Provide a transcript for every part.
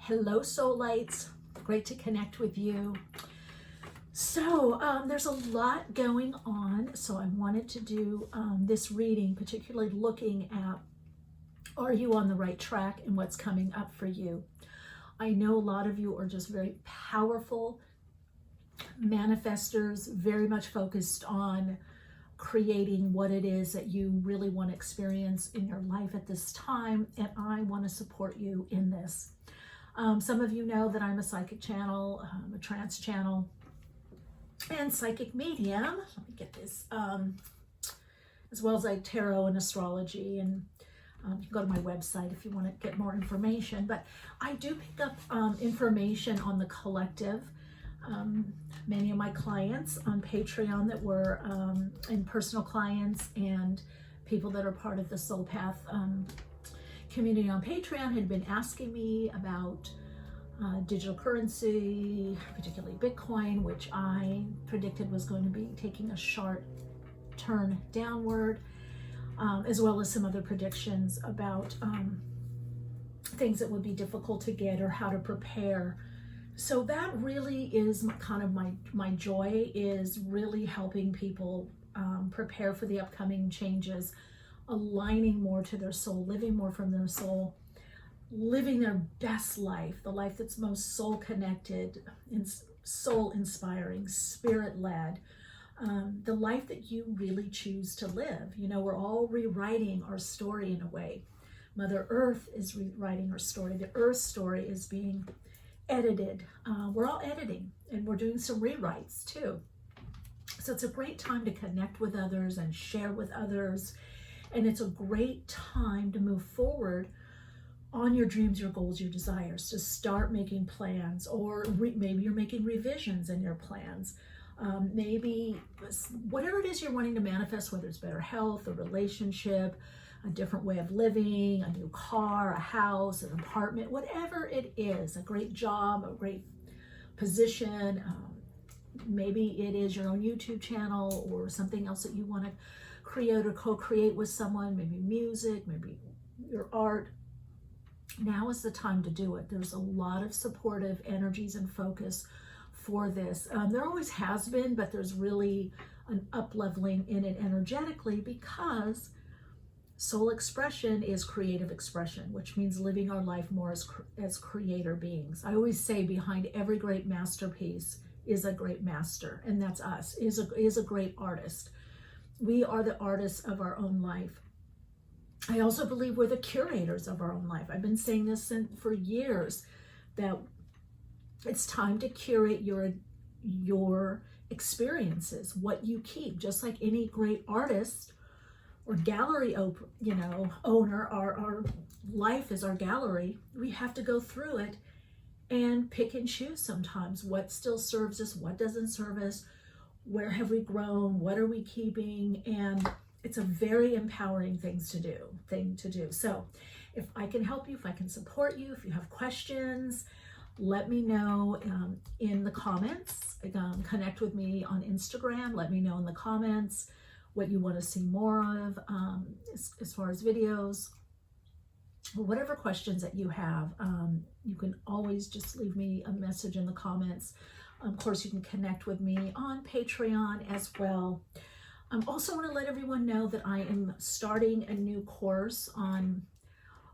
Hello, Soul Lights. Great to connect with you. So there's a lot going on, so I wanted to do this reading, particularly looking at, are you on the right track and what's coming up for you? I know a lot of you are just very powerful manifestors, very much focused on creating what it is that you really want to experience in your life at this time, and I want to support you in this. Some of you know that I'm a psychic channel, a trance channel, and psychic medium. Let me get this, as well as like tarot and astrology, and you can go to my website if you want to get more information. But I do pick up information on the collective. Many of my clients on Patreon that were and personal clients and people that are part of the Soul Path community on Patreon had been asking me about digital currency, particularly Bitcoin, which I predicted was going to be taking a sharp turn downward, as well as some other predictions about things that would be difficult to get or how to prepare. So that really is kind of my joy, is really helping people prepare for the upcoming changes, aligning more to their soul, living more from their soul, living their best life, the life that's most soul connected, soul inspiring, spirit led, the life that you really choose to live. You know, we're all rewriting our story in a way. Mother Earth is rewriting her story. The Earth story is being edited. We're all editing, and we're doing some rewrites too. So it's a great time to connect with others and share with others. And it's a great time to move forward on your dreams, your goals, your desires, to start making plans, or maybe you're making revisions in your plans. Maybe whatever it is you're wanting to manifest, whether it's better health, a relationship, a different way of living, a new car, a house, an apartment, whatever it is, a great job, a great position. Maybe it is your own YouTube channel or something else that you want to create or co-create with someone, maybe music, maybe your art. Now is the time to do it. There's a lot of supportive energies and focus for this. There always has been, but there's really an up-leveling in it energetically, because soul expression is creative expression, which means living our life more as creator beings. I always say behind every great masterpiece is a great master, and that's us, is a great artist. We are the artists of our own life. I also believe we're the curators of our own life. I've been saying this for years, that it's time to curate your experiences, what you keep. Just like any great artist or gallery owner, our life is our gallery. We have to go through it and pick and choose sometimes what still serves us, what doesn't serve us, where have we grown, what are we keeping. And it's a very empowering thing to do. So if I can help you, if I can support you, if you have questions, let me know in the comments. Connect with me on Instagram. Let me know in the comments what you want to see more of, as far as videos, or whatever questions that you have. You can always just leave me a message in the comments. Of course, you can connect with me on Patreon as well. I also want to let everyone know that I am starting a new course on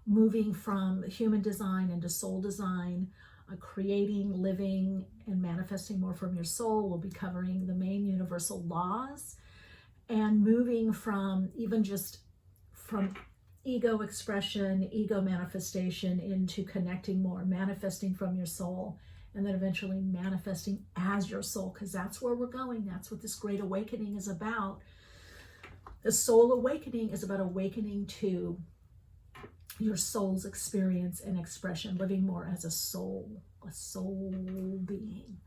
moving from human design into soul design, creating, living, and manifesting more from your soul. We'll be covering the main universal laws and moving from from ego expression, ego manifestation, into connecting more, manifesting from your soul, and then eventually manifesting as your soul, because that's where we're going. That's what this great awakening is about. The soul awakening is about awakening to your soul's experience and expression, living more as a soul being.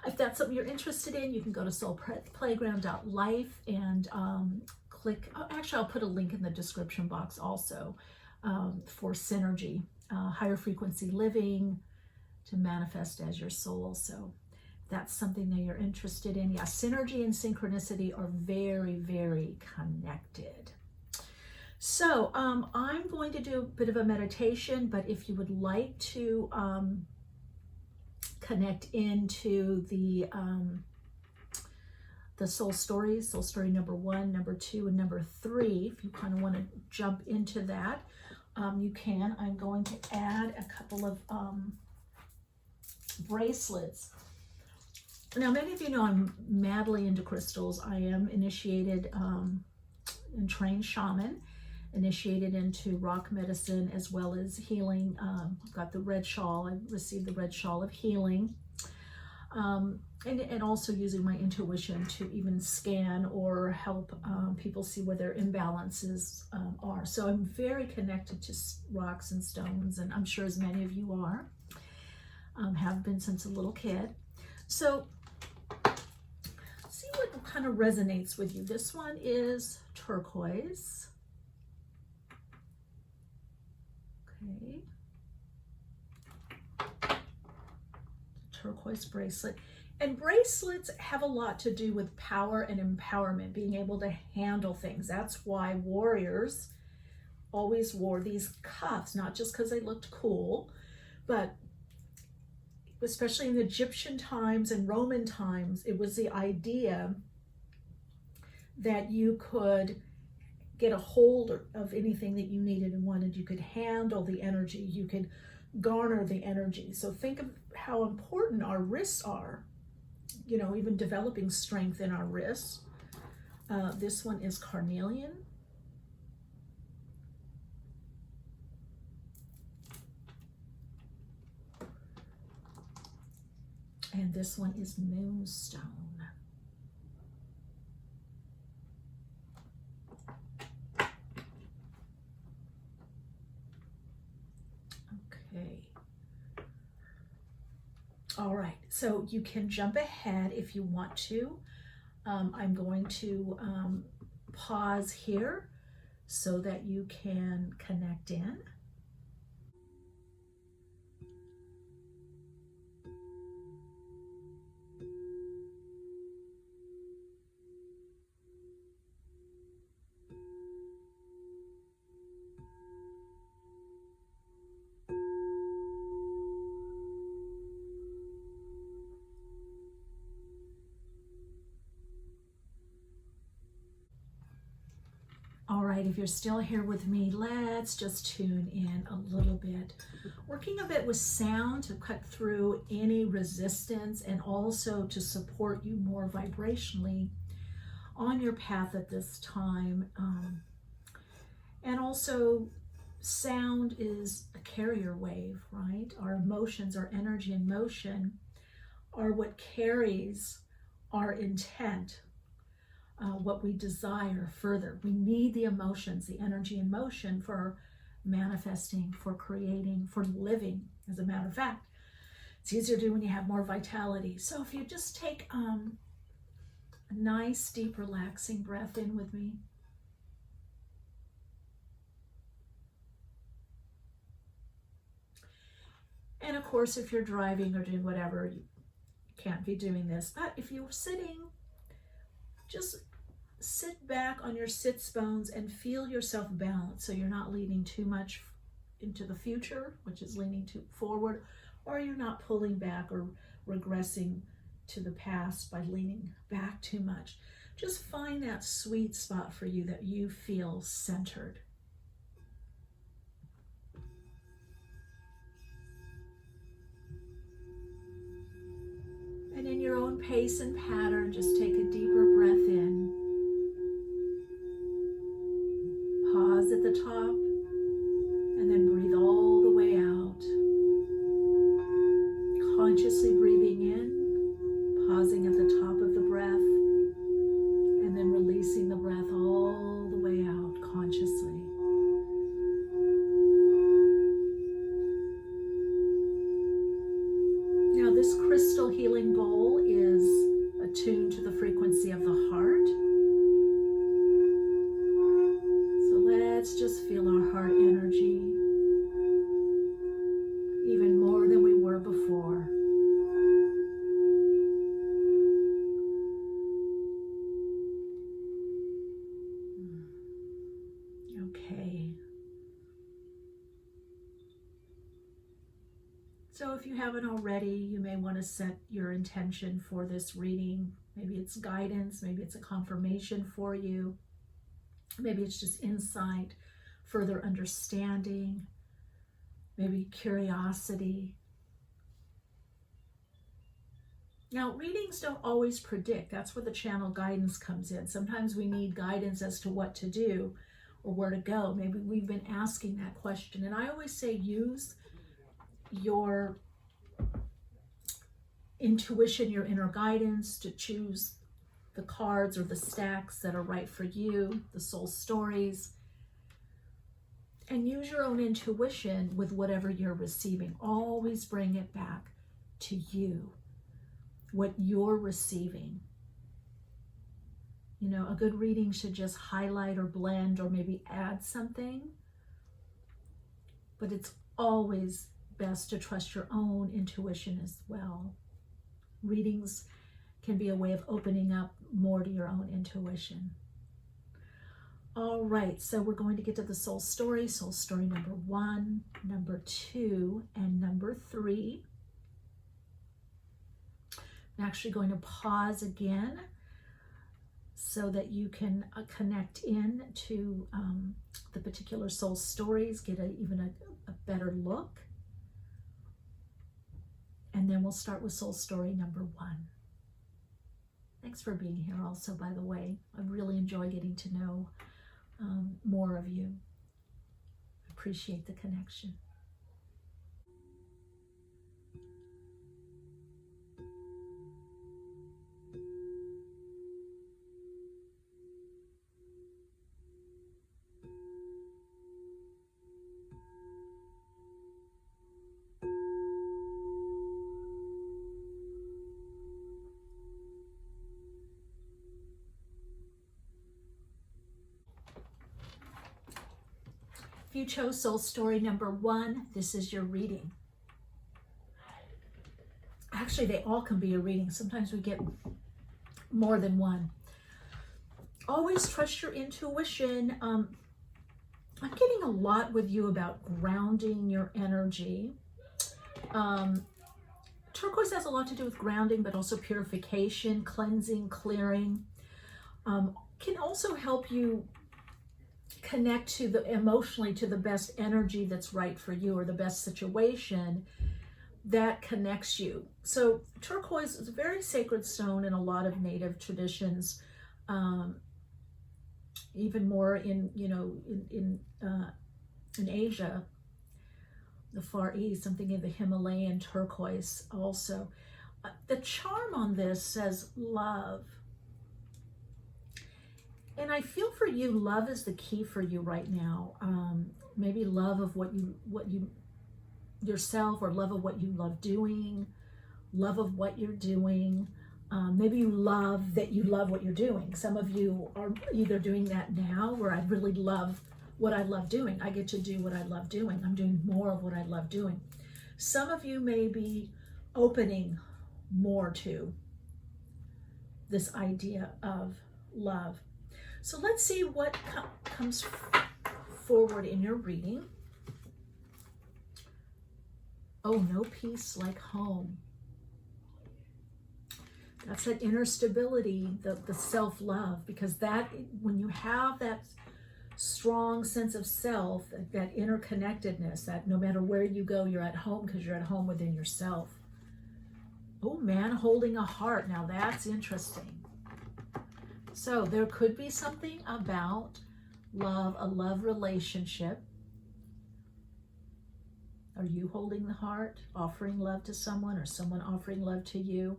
If that's something you're interested in, you can go to soulplayground.life and click, actually I'll put a link in the description box also, for Synergy, higher frequency living to manifest as your soul. So that's something that you're interested in. Yeah, synergy and synchronicity are very, very connected. So I'm going to do a bit of a meditation, but if you would like to connect into the soul stories, soul story number 1, number 2, and number 3, if you kind of want to jump into that, you can. I'm going to add a couple of bracelets. Now, many of you know I'm madly into crystals. I am initiated and trained shaman, initiated into rock medicine as well as healing. I've got the red shawl. I received the red shawl of healing. And also using my intuition to even scan or help people see where their imbalances are. So I'm very connected to rocks and stones, and I'm sure as many of you are, have been since a little kid. So see what kind of resonates with you. This one is turquoise. Okay. Turquoise bracelet. And bracelets have a lot to do with power and empowerment, being able to handle things. That's why warriors always wore these cuffs, not just because they looked cool, but especially in Egyptian times and Roman times, it was the idea that you could get a hold of anything that you needed and wanted. You could handle the energy, you could garner the energy. So think of how important our wrists are, you know, even developing strength in our wrists. This one is carnelian. And this one is moonstone. Okay. All right, so you can jump ahead if you want to. I'm going to pause here so that you can connect in. All right, if you're still here with me, let's just tune in a little bit. Working a bit with sound to cut through any resistance and also to support you more vibrationally on your path at this time. And also, sound is a carrier wave, right? Our emotions, our energy and motion are what carries our intent. What we desire further. We need the emotions, the energy and motion for manifesting, for creating, for living, as a matter of fact. It's easier to do when you have more vitality. So if you just take a nice, deep, relaxing breath in with me. And of course, if you're driving or doing whatever, you can't be doing this. But if you're sitting, just sit back on your sits bones and feel yourself balanced so you're not leaning too much into the future, which is leaning too forward, or you're not pulling back or regressing to the past by leaning back too much. Just find that sweet spot for you that you feel centered. And in your own pace and pattern, just take a deeper breath in. Pause at the top, and then breathe all the way out. Consciously breathing in, pausing at the top of the breath, and then releasing the breath all the way out consciously. Now, this crystal healing bowl is attuned to the frequency of the heart. Let's just feel our heart energy even more than we were before. So if you haven't already, you may want to set your intention for this reading. Maybe it's guidance, maybe it's a confirmation for you. Maybe it's just insight, further understanding, maybe curiosity. Now, readings don't always predict. That's where the channel guidance comes in. Sometimes we need guidance as to what to do or where to go. Maybe we've been asking that question. And I always say use your intuition, your inner guidance to choose the cards or the stacks that are right for you, the soul stories. And use your own intuition with whatever you're receiving. Always bring it back to you, what you're receiving. You know, a good reading should just highlight or blend or maybe add something. But it's always best to trust your own intuition as well. Readings can be a way of opening up more to your own intuition. All right, so we're going to get to the soul story number 1, number 2, and number 3. I'm actually going to pause again so that you can connect in to the particular soul stories, get even a better look. And then we'll start with soul story number 1. Thanks for being here also, by the way. I really enjoy getting to know more of you. Appreciate the connection. If you chose soul story number 1, this is your reading. Actually, they all can be a reading. Sometimes we get more than one. Always trust your intuition. I'm getting a lot with you about grounding your energy. Turquoise has a lot to do with grounding, but also purification, cleansing, clearing. Can also help you connect to emotionally to the best energy that's right for you, or the best situation that connects you. So turquoise is a very sacred stone in a lot of native traditions, even more in Asia, the Far East. I'm thinking of the Himalayan turquoise also. The charm on this says love. And I feel for you, love is the key for you right now. Maybe love of what you yourself, or love of what you love doing, love of what you're doing. Maybe you love that you love what you're doing. Some of you are either doing that now, where I really love what I love doing. I get to do what I love doing. I'm doing more of what I love doing. Some of you may be opening more to this idea of love. So let's see what comes forward in your reading. Oh, no peace like home. That's that inner stability, the self-love, because that, when you have that strong sense of self, that interconnectedness, that no matter where you go, you're at home because you're at home within yourself. Oh man, holding a heart. Now that's interesting. So there could be something about love, a love relationship. Are you holding the heart, offering love to someone, or someone offering love to you?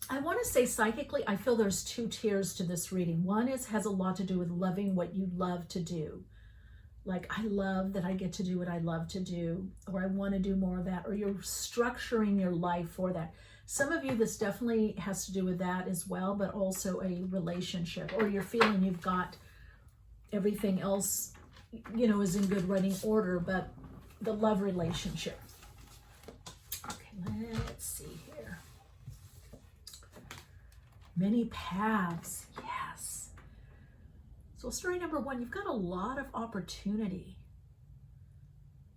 I want to say psychically, I feel there's 2 tiers to this reading. One has a lot to do with loving what you love to do. Like, I love that I get to do what I love to do, or I want to do more of that, or you're structuring your life for that. Some of you, this definitely has to do with that as well, but also a relationship, or you're feeling you've got everything else, is in good running order, but the love relationship. Okay, let's see here. Many paths, yes. So story number 1, you've got a lot of opportunity.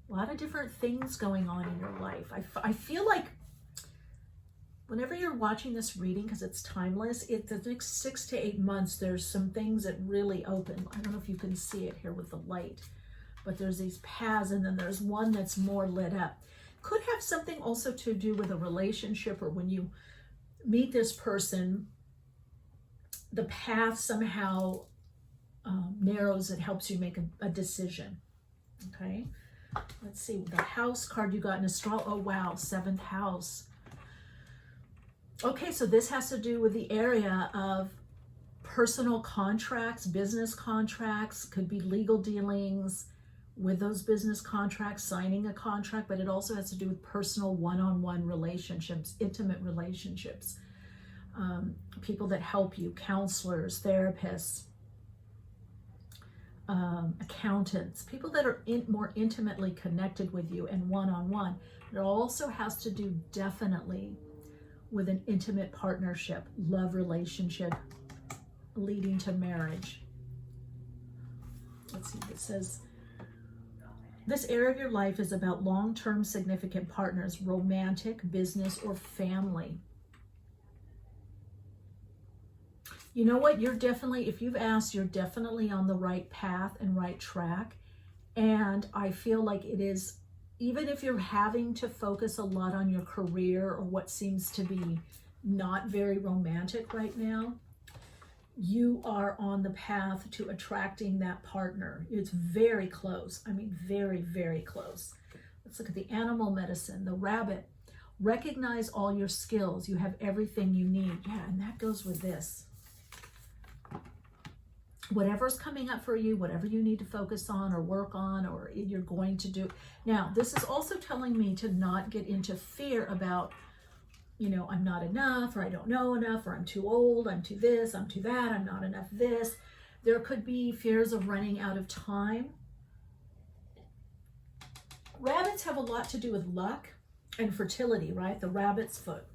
A lot of different things going on in your life. I feel like whenever you're watching this reading, because it's timeless, the next 6 to 8 months, there's some things that really open. I don't know if you can see it here with the light, but there's these paths, and then there's one that's more lit up. Could have something also to do with a relationship, or when you meet this person, the path somehow narrows. It helps you make a decision. Okay, let's see, the house card you got in astrology. Oh wow, 7th house. Okay, so this has to do with the area of personal contracts, business contracts, could be legal dealings with those business contracts, signing a contract, but it also has to do with personal one-on-one relationships, intimate relationships, people that help you, counselors, therapists, accountants, people that are more intimately connected with you and one-on-one. It also has to do definitely with an intimate partnership, love relationship leading to marriage. Let's see, it says, this area of your life is about long-term significant partners, romantic, business, or family. You know what? You're definitely, if you've asked, you're definitely on the right path and right track. And I feel like it is, even if you're having to focus a lot on your career or what seems to be not very romantic right now, you are on the path to attracting that partner. It's very close. I mean, very, very close. Let's look at the animal medicine, the rabbit. Recognize all your skills. You have everything you need. Yeah, and that goes with this. Whatever's coming up for you, whatever you need to focus on or work on, or you're going to do. Now, this is also telling me to not get into fear about, you know, I'm not enough, or I don't know enough, or I'm too old, I'm too this, I'm too that, I'm not enough this. There could be fears of running out of time. Rabbits have a lot to do with luck and fertility, right? The rabbit's foot.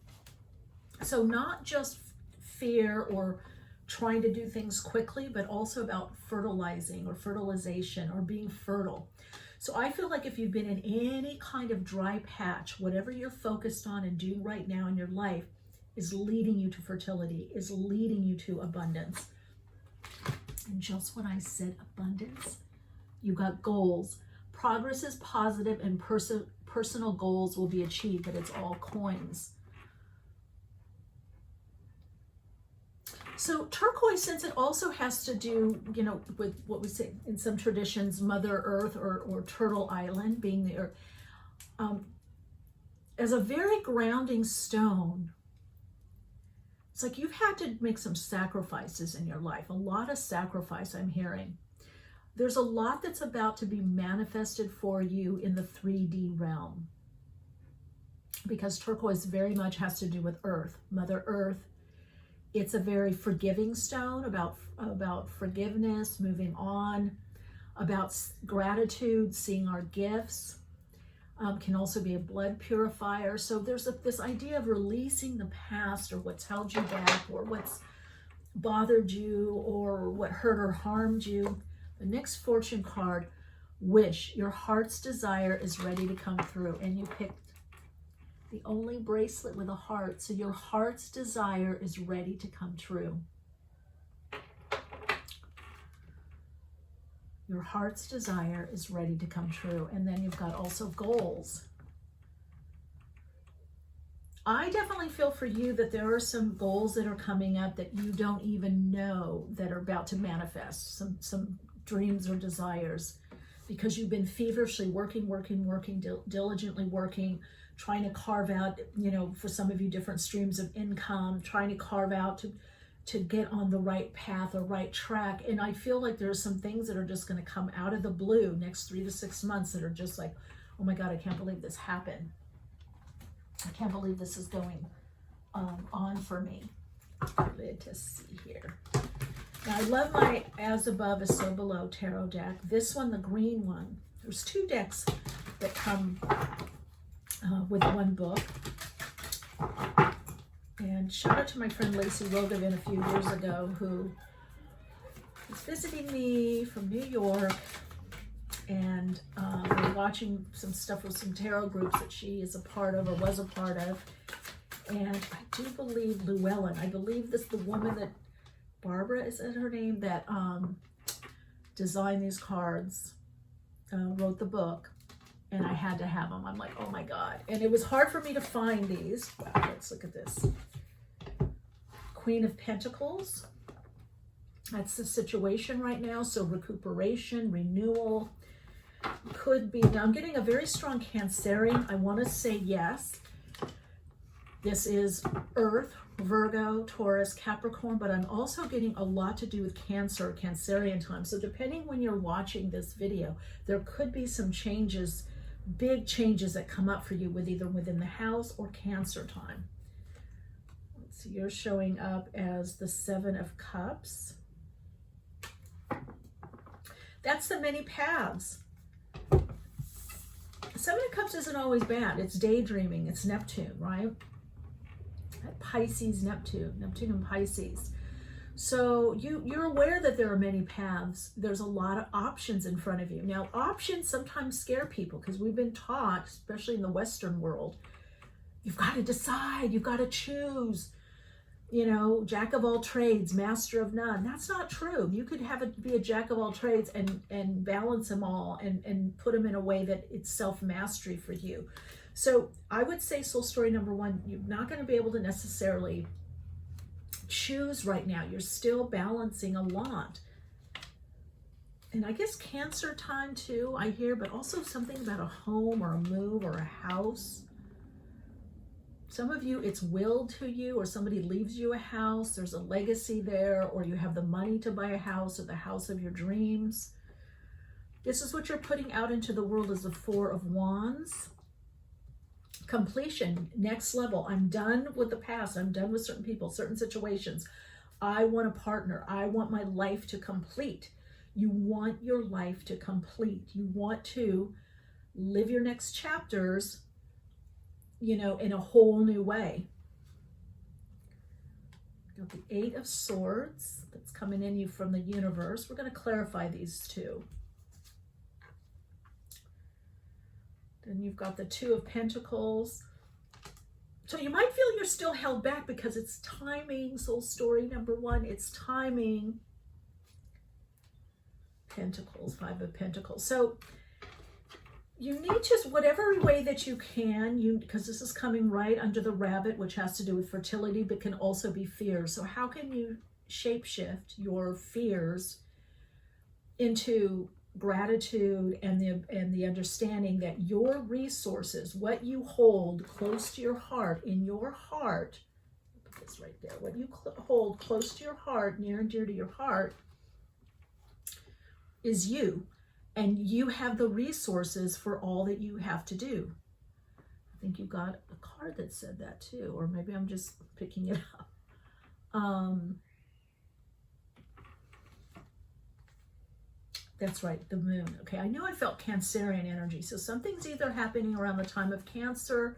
So not just fear or trying to do things quickly, but also about fertilizing or fertilization or being fertile. So I feel like if you've been in any kind of dry patch, whatever you're focused on and doing right now in your life is leading you to fertility, is leading you to abundance. And just when I said abundance, you got goals. Progress is positive and personal goals will be achieved, but it's all coins. So turquoise, since it also has to do, you know, with what we say in some traditions, Mother Earth or Turtle Island being the earth, as a very grounding stone, it's like you've had to make some sacrifices in your life, a lot of sacrifice I'm hearing. There's a lot that's about to be manifested for you in the 3D realm, because turquoise very much has to do with Earth, Mother Earth. It's a very forgiving stone, about forgiveness, moving on, about gratitude, seeing our gifts. Can also be a blood purifier. So there's this idea of releasing the past, or what's held you back, or what's bothered you, or what hurt or harmed you. The next fortune card, wish. Your heart's desire is ready to come through. And you picked the only bracelet with a heart. So your heart's desire is ready to come true. Your heart's desire is ready to come true. And then you've got also goals. I definitely feel for you that there are some goals that are coming up that you don't even know that are about to manifest. Some dreams or desires, because you've been feverishly working, diligently working, trying to carve out, you know, for some of you, different streams of income, trying to carve out to get on the right path or right track. And I feel like there's some things that are just going to come out of the blue next 3 to 6 months that are just like, oh my God, I can't believe this happened. I can't believe this is going on for me. Let's see here. Now I love my As Above is So Below tarot deck. This one, the green one. There's 2 decks that come with one book. And shout out to my friend Lacey Rogovin a few years ago, who was visiting me from New York, and we watching some stuff with some tarot groups that she is a part of or was a part of. And I do believe Llewellyn, I believe this the woman that, Barbara, is that her name, that designed these cards, wrote the book, and I had to have them. I'm like, oh my God. And it was hard for me to find these. Wow, let's look at this. Queen of Pentacles. That's the situation right now. So recuperation, renewal, could be. Now I'm getting a very strong Cancerian. I want to say yes. This is Earth, Virgo, Taurus, Capricorn, but I'm also getting a lot to do with Cancer, Cancerian time. So depending when you're watching this video, there could be some changes, big changes that come up for you with either within the house or Cancer time. Let's see, you're showing up as the Seven of Cups. That's the many paths. Seven of Cups isn't always bad. It's daydreaming. It's Neptune, right? Pisces, Neptune and Pisces. So you're aware that there are many paths. There's a lot of options in front of you. Now, options sometimes scare people because we've been taught, especially in the Western world, you've got to decide, you've got to choose. You know, jack of all trades, master of none. That's not true. You could be a jack of all trades and balance them all and put them in a way that it's self-mastery for you. So I would say soul story number one, you're not going to be able to necessarily choose right now. You're still balancing a lot. And I guess Cancer time too, I hear, but also something about a home or a move or a house. Some of you, it's willed to you, or somebody leaves you a house. There's a legacy there, or you have the money to buy a house or the house of your dreams. This is what you're putting out into the world as the Four of Wands. Completion, next level. I'm done with the past. I'm done with certain people, certain situations. I want a partner. I want my life to complete. You want your life to complete. You want to live your next chapters, you know, in a whole new way. Got the Eight of Swords that's coming in you from the universe. We're going to clarify these two. Then you've got the Two of Pentacles. So you might feel you're still held back because it's timing. Soul story number one, it's timing. Pentacles, Five of Pentacles. So you need just whatever way that you can, because this is coming right under the Rabbit, which has to do with fertility, but can also be fears. So how can you shapeshift your fears into gratitude and the understanding that your resources, what you hold close to your heart, in your heart, put this right there, what you hold close to your heart, near and dear to your heart, is you. And you have the resources for all that you have to do. I think you got a card that said that too, or maybe I'm just picking it up. That's right, the Moon. Okay, I knew I felt Cancerian energy. So something's either happening around the time of Cancer.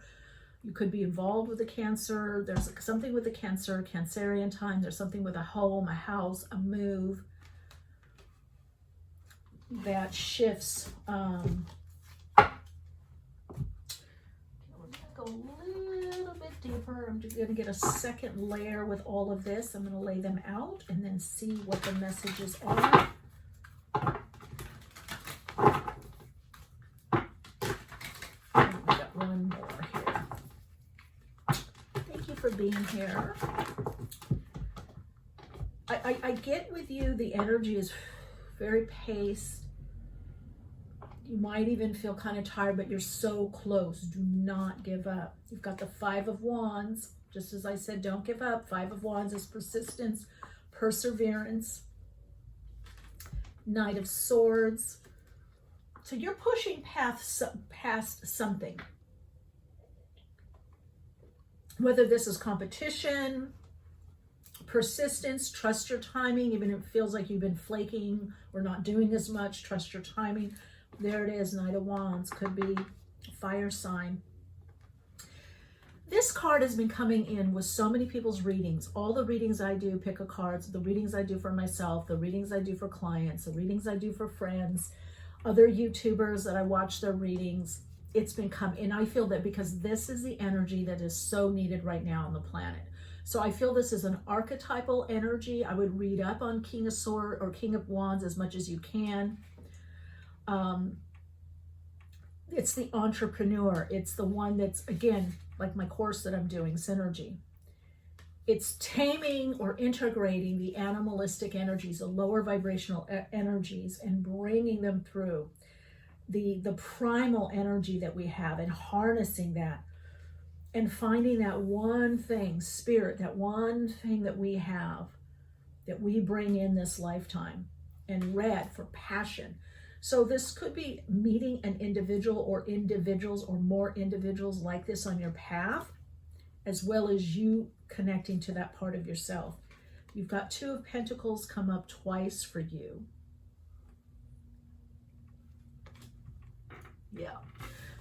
You could be involved with the Cancer. There's something with the Cancer, Cancerian time. There's something with a home, a house, a move that shifts. We're going to go a little bit deeper. I'm just going to get a second layer with all of this. I'm going to lay them out and then see what the messages are. And we got one more here. Thank you for being here. I get with you, the energy is very paced. You might even feel kind of tired, but you're so close. Do not give up. You've got the Five of Wands. Just as I said, don't give up. Five of Wands is persistence, perseverance. Knight of Swords. So you're pushing past something. Whether this is competition, persistence, trust your timing, even if it feels like you've been flaking or not doing as much, trust your timing. There it is, Knight of Wands, could be fire sign. This card has been coming in with so many people's readings. All the readings I do, pick a card, the readings I do for myself, the readings I do for clients, the readings I do for friends. other YouTubers that I watch their readings, it's been coming. And I feel that because this is the energy that is so needed right now on the planet. So I feel this is an archetypal energy. I would read up on King of Swords or King of Wands as much as you can. It's the entrepreneur. It's the one that's, again, like my course that I'm doing, Synergy. It's taming or integrating the animalistic energies, the lower vibrational energies, and bringing them through the primal energy that we have, and harnessing that and finding that one thing, spirit, that one thing that we have that we bring in this lifetime. And red for passion. So this could be meeting an individual or individuals or more individuals like this on your path, as well as you connecting to that part of yourself. You've got Two of Pentacles come up twice for you. Yeah.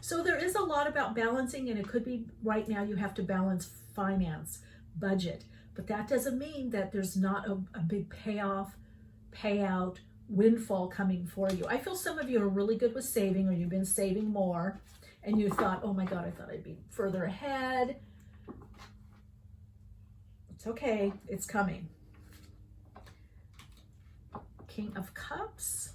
So there is a lot about balancing, and it could be right now you have to balance finance, budget, but that doesn't mean that there's not a big payoff, payout, windfall coming for you. I feel some of you are really good with saving, or you've been saving more, and you thought, oh my God, I thought I'd be further ahead. It's okay, it's coming. King of Cups.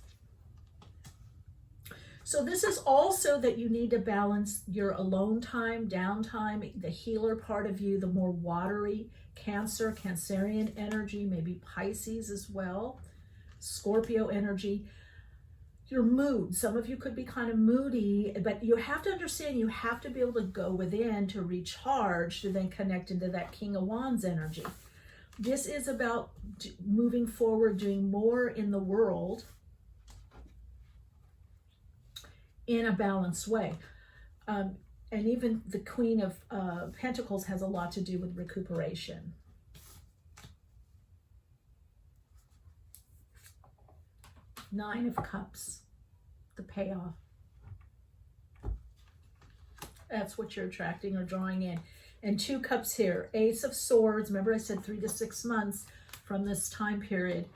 So this is also that you need to balance your alone time, downtime, the healer part of you, the more watery Cancer, Cancerian energy, maybe Pisces as well, Scorpio energy, your mood. Some of you could be kind of moody, but you have to understand you have to be able to go within to recharge, to then connect into that King of Wands energy. This is about moving forward, doing more in the world in a balanced way. And even the Queen of Pentacles has a lot to do with recuperation. Nine of Cups, the payoff. That's what you're attracting or drawing in. And Two Cups here, Ace of Swords. Remember I said 3 to 6 months from this time period.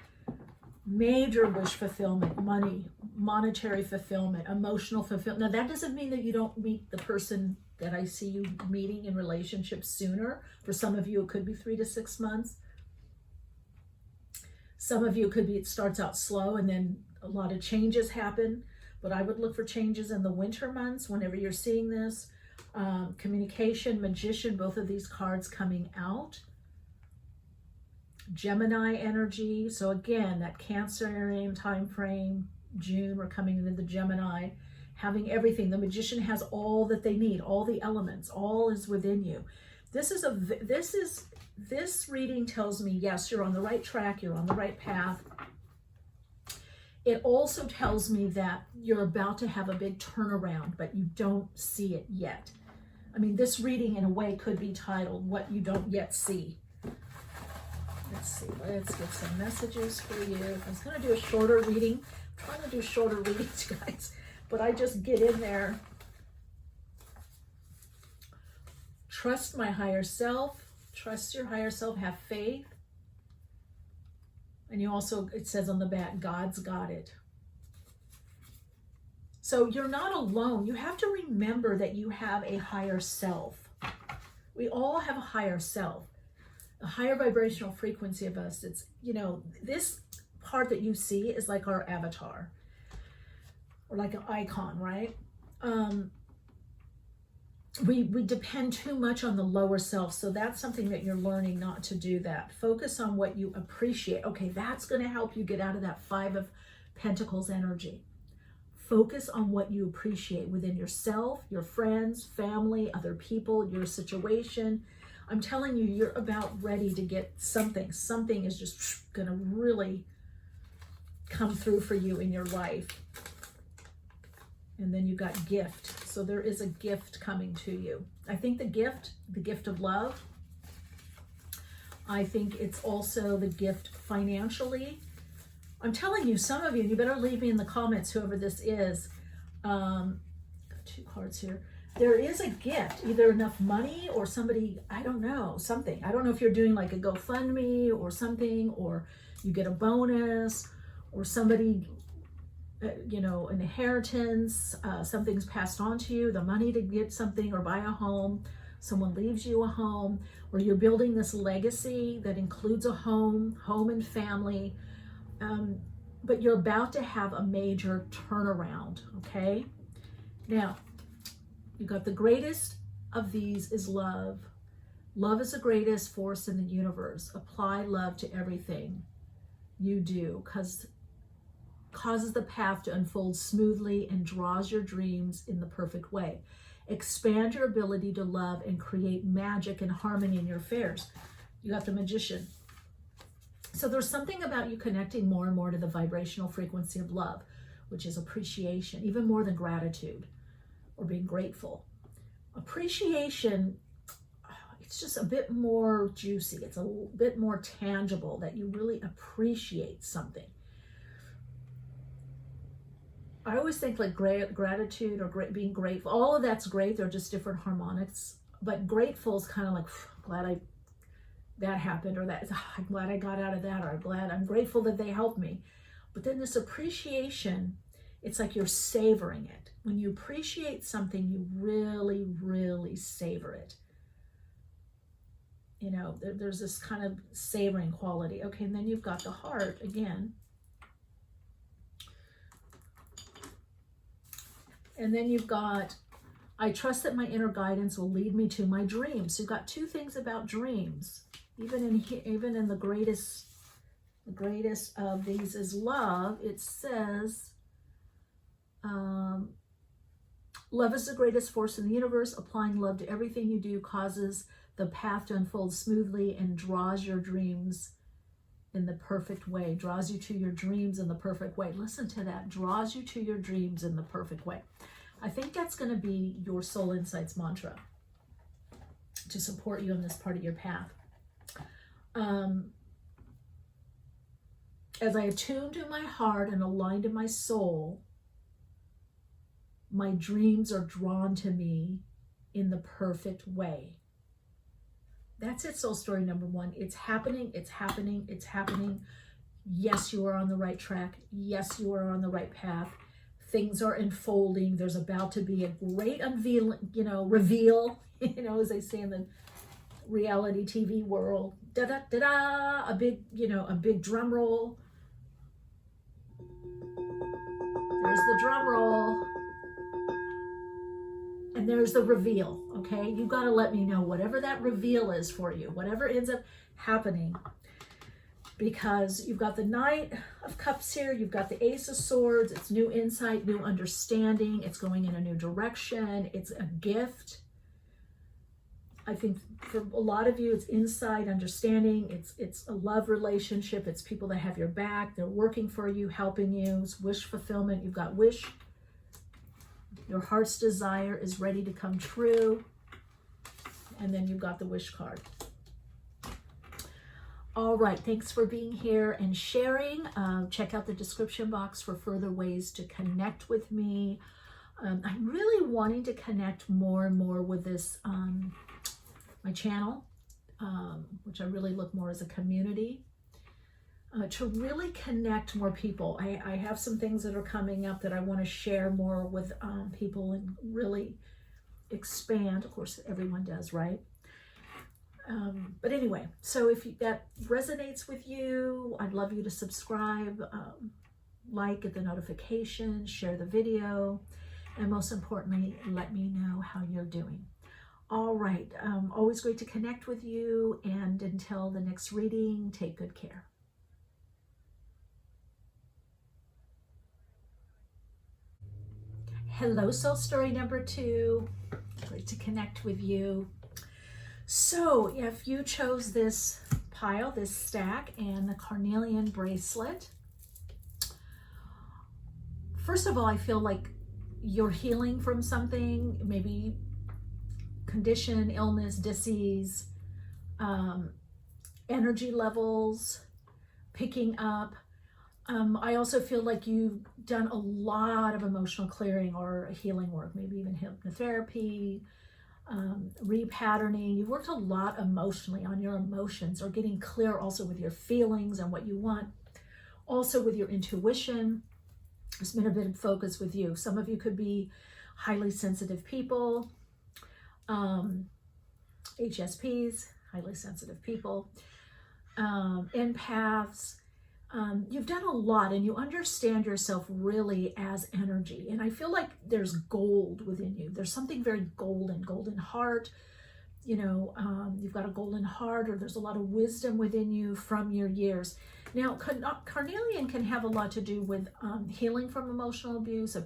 Major wish fulfillment, money, monetary fulfillment, emotional fulfillment. Now that doesn't mean that you don't meet the person that I see you meeting in relationships sooner. For some of you, it could be 3 to 6 months. Some of you, it could be it starts out slow and then a lot of changes happen. But I would look for changes in the winter months whenever you're seeing this. Communication, Magician, both of these cards coming out. Gemini energy. So again, that Cancerian time frame, June, we're coming into the Gemini, having everything. The Magician has all that they need, all the elements, all is within you. This reading tells me, yes, you're on the right track, you're on the right path. It also tells me that you're about to have a big turnaround, but you don't see it yet. I mean, this reading in a way could be titled, What You Don't Yet See. Let's see, let's get some messages for you. I was going to do a shorter reading. I'm trying to do shorter readings, guys, but I just get in there. Trust my higher self. Trust your higher self. Have faith. And you also, it says on the back, God's got it. So you're not alone. You have to remember that you have a higher self. We all have a higher self. A higher vibrational frequency of us. It's, you know, this part that you see is like our avatar or like an icon, right? We depend too much on the lower self. So that's something that you're learning not to do that. Focus on what you appreciate. Okay, that's going to help you get out of that Five of Pentacles energy. Focus on what you appreciate within yourself, your friends, family, other people, your situation. I'm telling you, you're about ready to get something. Something is just going to really come through for you in your life. And then you got gift. So there is a gift coming to you. I think the gift of love. I think it's also the gift financially. I'm telling you, some of you, you better leave me in the comments, whoever this is. Got 2 cards here. There is a gift, either enough money or somebody, I don't know, something. I don't know if you're doing like a GoFundMe or something, or you get a bonus, or somebody, inheritance, something's passed on to you, the money to get something or buy a home, someone leaves you a home, or you're building this legacy that includes a home and family, but you're about to have a major turnaround, okay? Now, you got the greatest of these is love. Love is the greatest force in the universe. Apply love to everything you do, because causes the path to unfold smoothly and draws your dreams in the perfect way. Expand your ability to love and create magic and harmony in your affairs. You got the Magician. So there's something about you connecting more and more to the vibrational frequency of love, which is appreciation, even more than gratitude or being grateful. Appreciation, it's just a bit more juicy. It's a bit more tangible, that you really appreciate something. I always think like gratitude or being grateful, all of that's great. They're just different harmonics. But grateful is kind of like, glad that happened, or I'm glad I got out of that, or I'm grateful that they helped me. But then this appreciation, it's like you're savoring it. When you appreciate something, you really, really savor it. There's this kind of savoring quality. Okay, and then you've got the Heart again. And then you've got, I trust that my inner guidance will lead me to my dreams. So you've got two things about dreams. Even in the greatest of these is love. It says, love is the greatest force in the universe. Applying love to everything you do causes the path to unfold smoothly and draws your dreams in the perfect way. Draws you to your dreams in the perfect way. Listen to that. Draws you to your dreams in the perfect way. I think that's going to be your Soul Insights mantra to support you on this part of your path. As I attune to my heart and align to my soul, my dreams are drawn to me in the perfect way. That's it, soul story number one. It's happening, it's happening, it's happening. Yes, you are on the right track. Yes, you are on the right path. Things are unfolding. There's about to be a great reveal, as they say in the reality TV world. Da da da da, a big drum roll. There's the drum roll. And there's the reveal, okay? You got to let me know whatever that reveal is for you, whatever ends up happening, because you've got the Knight of Cups here, you've got the Ace of Swords. It's new insight, new understanding. It's going in a new direction. It's a gift. I think for a lot of you, it's insight, understanding. It's a love relationship. It's people that have your back. They're working for you, helping you. It's wish fulfillment. You've got wish. Your heart's desire is ready to come true. And then you've got the wish card. All right, thanks for being here and sharing. Check out the description box for further ways to connect with me. I'm really wanting to connect more and more with this, my channel, which I really look more as a community. To really connect more people. I have some things that are coming up that I want to share more with people and really expand. Of course, everyone does, right? But anyway, so if that resonates with you, I'd love you to subscribe, get the notification, share the video, and most importantly, let me know how you're doing. All right, always great to connect with you, and until the next reading, take good care. Hello, soul story number 2. Great to connect with you. So if you chose this pile, this stack, and the carnelian bracelet, first of all, I feel like you're healing from something, maybe condition, illness, disease, energy levels picking up. I also feel like you've done a lot of emotional clearing or healing work, maybe even hypnotherapy, repatterning. You've worked a lot emotionally on your emotions, or getting clear also with your feelings and what you want, also with your intuition. It's been a bit of focus with you. Some of you could be highly sensitive people, HSPs, highly sensitive people, empaths. You've done a lot and you understand yourself really as energy. And I feel like there's gold within you. There's something very golden heart. You know, you've got a golden heart, or there's a lot of wisdom within you from your years. Now, carnelian can have a lot to do with healing from emotional abuse, a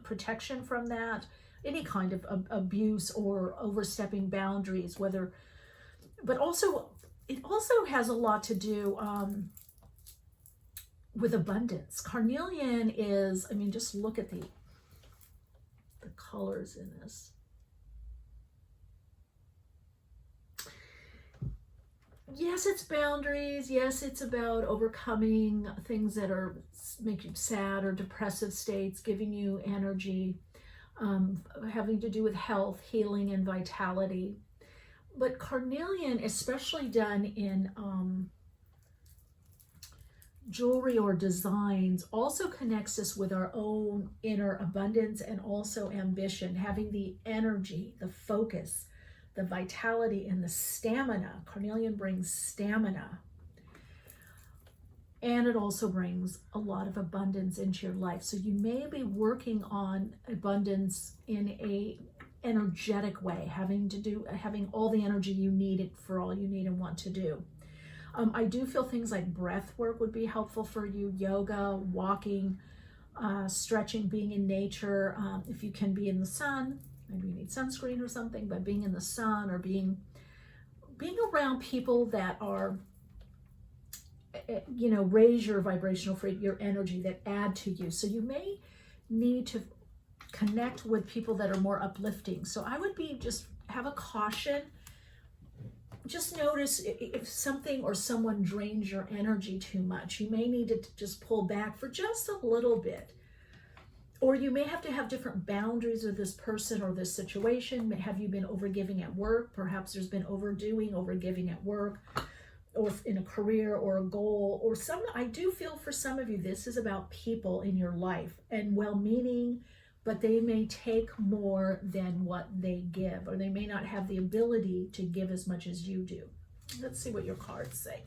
protection from that, any kind of abuse or overstepping boundaries, but also, it also has a lot to do with abundance. Carnelian is, I mean, just look at the colors in this. Yes, it's boundaries. Yes, it's about overcoming things that make you sad or depressive states, giving you energy, having to do with health, healing, and vitality. But carnelian, especially done in jewelry or designs, also connects us with our own inner abundance and also ambition, having the energy, the focus, the vitality, and the stamina. Carnelian brings stamina. And it also brings a lot of abundance into your life. So you may be working on abundance in a energetic way, having all the energy you need for all you need and want to do. I do feel things like breath work would be helpful for you, yoga, walking, stretching, being in nature. If you can be in the sun, maybe you need sunscreen or something, but being in the sun or being around people that are, you know, raise your vibrational your energy, that add to you. So you may need to connect with people that are more uplifting. So I would just have a caution. Just notice if something or someone drains your energy too much. You may need to just pull back for just a little bit. Or you may have to have different boundaries with this person or this situation. Have you been overgiving at work? Perhaps there's been overgiving at work, or in a career or a goal, or I do feel for some of you, this is about people in your life, and well-meaning, but they may take more than what they give, or they may not have the ability to give as much as you do. Let's see what your cards say.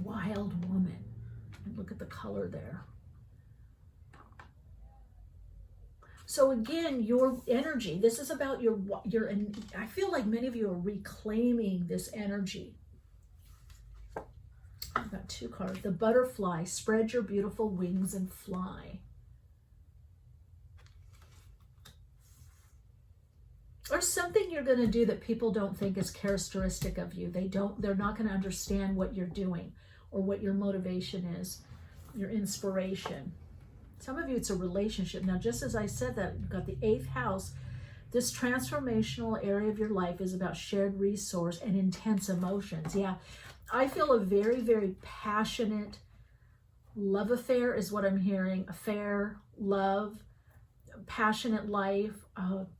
Wild woman. And look at the color there. So again, your energy, this is about and I feel like many of you are reclaiming this energy. I've got two cards. The butterfly, spread your beautiful wings and fly. Or something you're going to do that people don't think is characteristic of you. They're not going to understand what you're doing or what your motivation is, your inspiration. Some of you, it's a relationship. Now, just as I said that, you've got the 8th house. This transformational area of your life is about shared resource and intense emotions. Yeah, I feel a very, very passionate love affair is what I'm hearing. Affair, love, passionate life,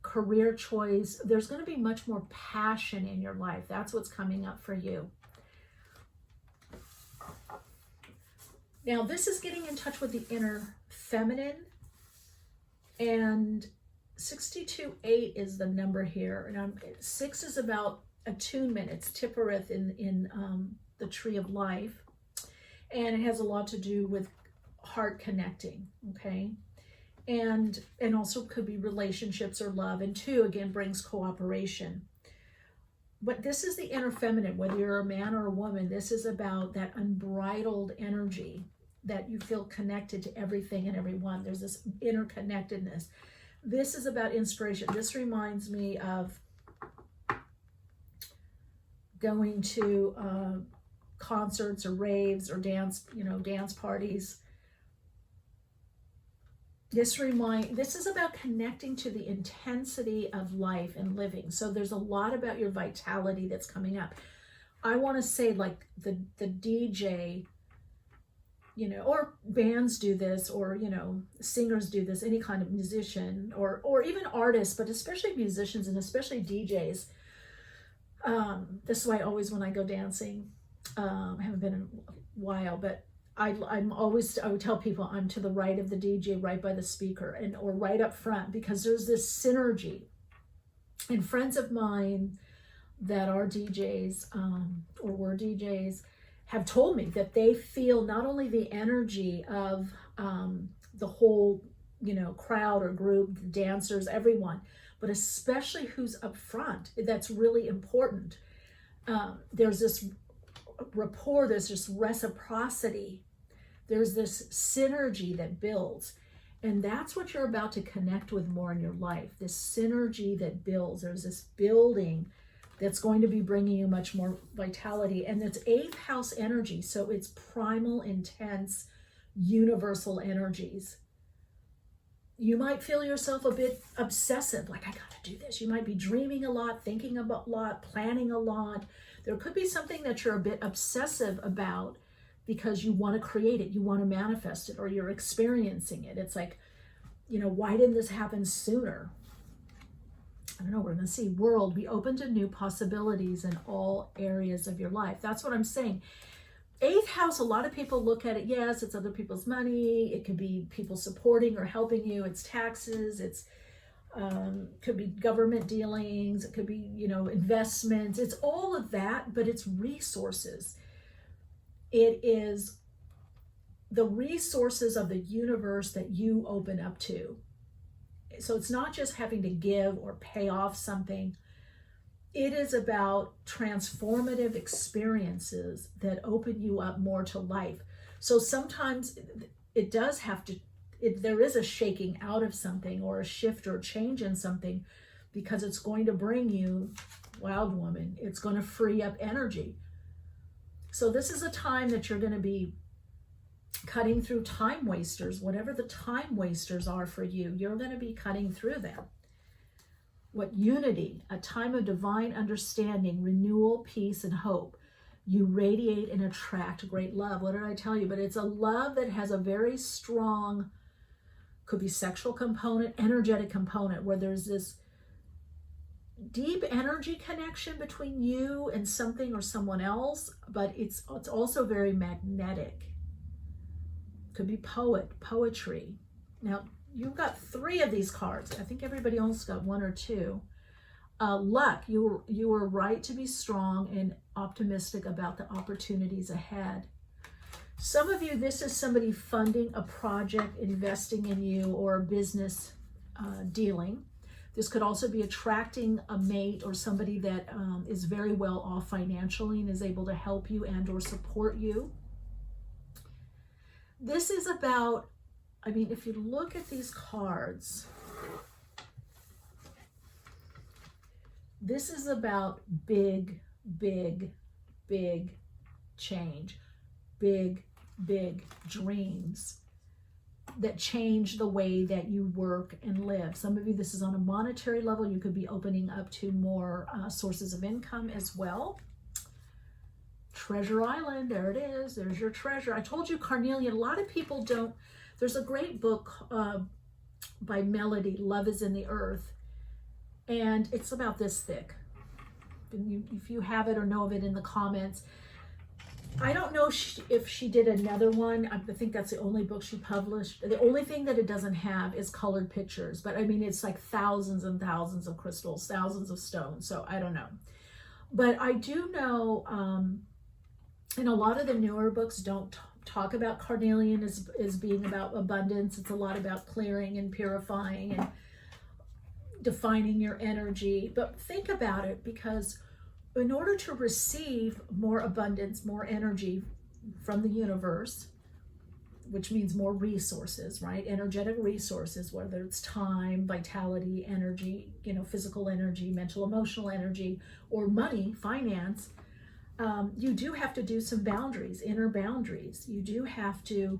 career choice. There's going to be much more passion in your life. That's what's coming up for you. Now, this is getting in touch with the inner feminine, and 62-8 is the number here. And 6 is about attunement. It's Tipperith in the tree of life, and it has a lot to do with heart connecting, okay? And also could be relationships or love. And 2, again, brings cooperation. But this is the inner feminine, whether you're a man or a woman. This is about that unbridled energy, that you feel connected to everything and everyone. There's this interconnectedness. This is about inspiration. This reminds me of going to concerts or raves or dance parties. This is about connecting to the intensity of life and living. So there's a lot about your vitality that's coming up. I want to say, like, the DJ, or bands do this, or, singers do this, any kind of musician, or even artists, but especially musicians and especially DJs. This is why always when I go dancing, I haven't been in a while, but I would tell people I'm to the right of the DJ, right by the speaker, or right up front, because there's this synergy. And friends of mine that are DJs, or were DJs, have told me that they feel not only the energy of the whole, crowd or group, dancers, everyone, but especially who's up front. That's really important. There's this rapport, there's this reciprocity, there's this synergy that builds. And that's what you're about to connect with more in your life, this synergy that builds. There's this building that's going to be bringing you much more vitality. And it's 8th house energy, so it's primal, intense, universal energies. You might feel yourself a bit obsessive, like I gotta do this. You might be dreaming a lot, thinking about a lot, planning a lot. There could be something that you're a bit obsessive about because you want to create it, you want to manifest it, or you're experiencing it. It's like, why didn't this happen sooner? I don't know, we're going to see world, be open to new possibilities in all areas of your life. That's what I'm saying. 8th house, a lot of people look at it, yes, it's other people's money. It could be people supporting or helping you. It's taxes. It's could be government dealings. It could be, investments. It's all of that, but it's resources. It is the resources of the universe that you open up to. So it's not just having to give or pay off something. It is about transformative experiences that open you up more to life. So sometimes it does have to, there is a shaking out of something or a shift or change in something, because it's going to bring you, wild woman, it's going to free up energy. So this is a time that you're going to be cutting through time wasters. Whatever the time wasters are for you, you're going to be cutting through them. What unity, a time of divine understanding, renewal, peace, and hope. You radiate and attract great love. What did I tell you? But it's a love that has a very strong, could be sexual component, energetic component, where there's this deep energy connection between you and something or someone else, but it's also very magnetic. Could be poetry. Now, you've got 3 of these cards. I think everybody else got 1 or 2. Luck, you were right to be strong and optimistic about the opportunities ahead. Some of you, this is somebody funding a project, investing in you, or a business dealing. This could also be attracting a mate or somebody that is very well off financially and is able to help you and or support you. This is about, if you look at these cards, this is about big, big, big change, big, big dreams that change the way that you work and live. Some of you, this is on a monetary level. You could be opening up to more sources of income as well. Treasure Island, there it is. There's your treasure. I told you carnelian. A lot of people don't. There's a great book by Melody, Love is in the Earth, and it's about this thick. If you have it or know of it, in the comments. I don't know if she did another one. I think that's the only book she published. The only thing that it doesn't have is colored pictures, but it's like thousands and thousands of crystals, thousands of stones, so I don't know. But I do know, and a lot of the newer books don't talk about carnelian as being about abundance. It's a lot about clearing and purifying and defining your energy. But think about it, because in order to receive more abundance, more energy from the universe, which means more resources, right? Energetic resources, whether it's time, vitality, energy, physical energy, mental, emotional energy, or money, finance, you do have to do some boundaries, inner boundaries. You do have to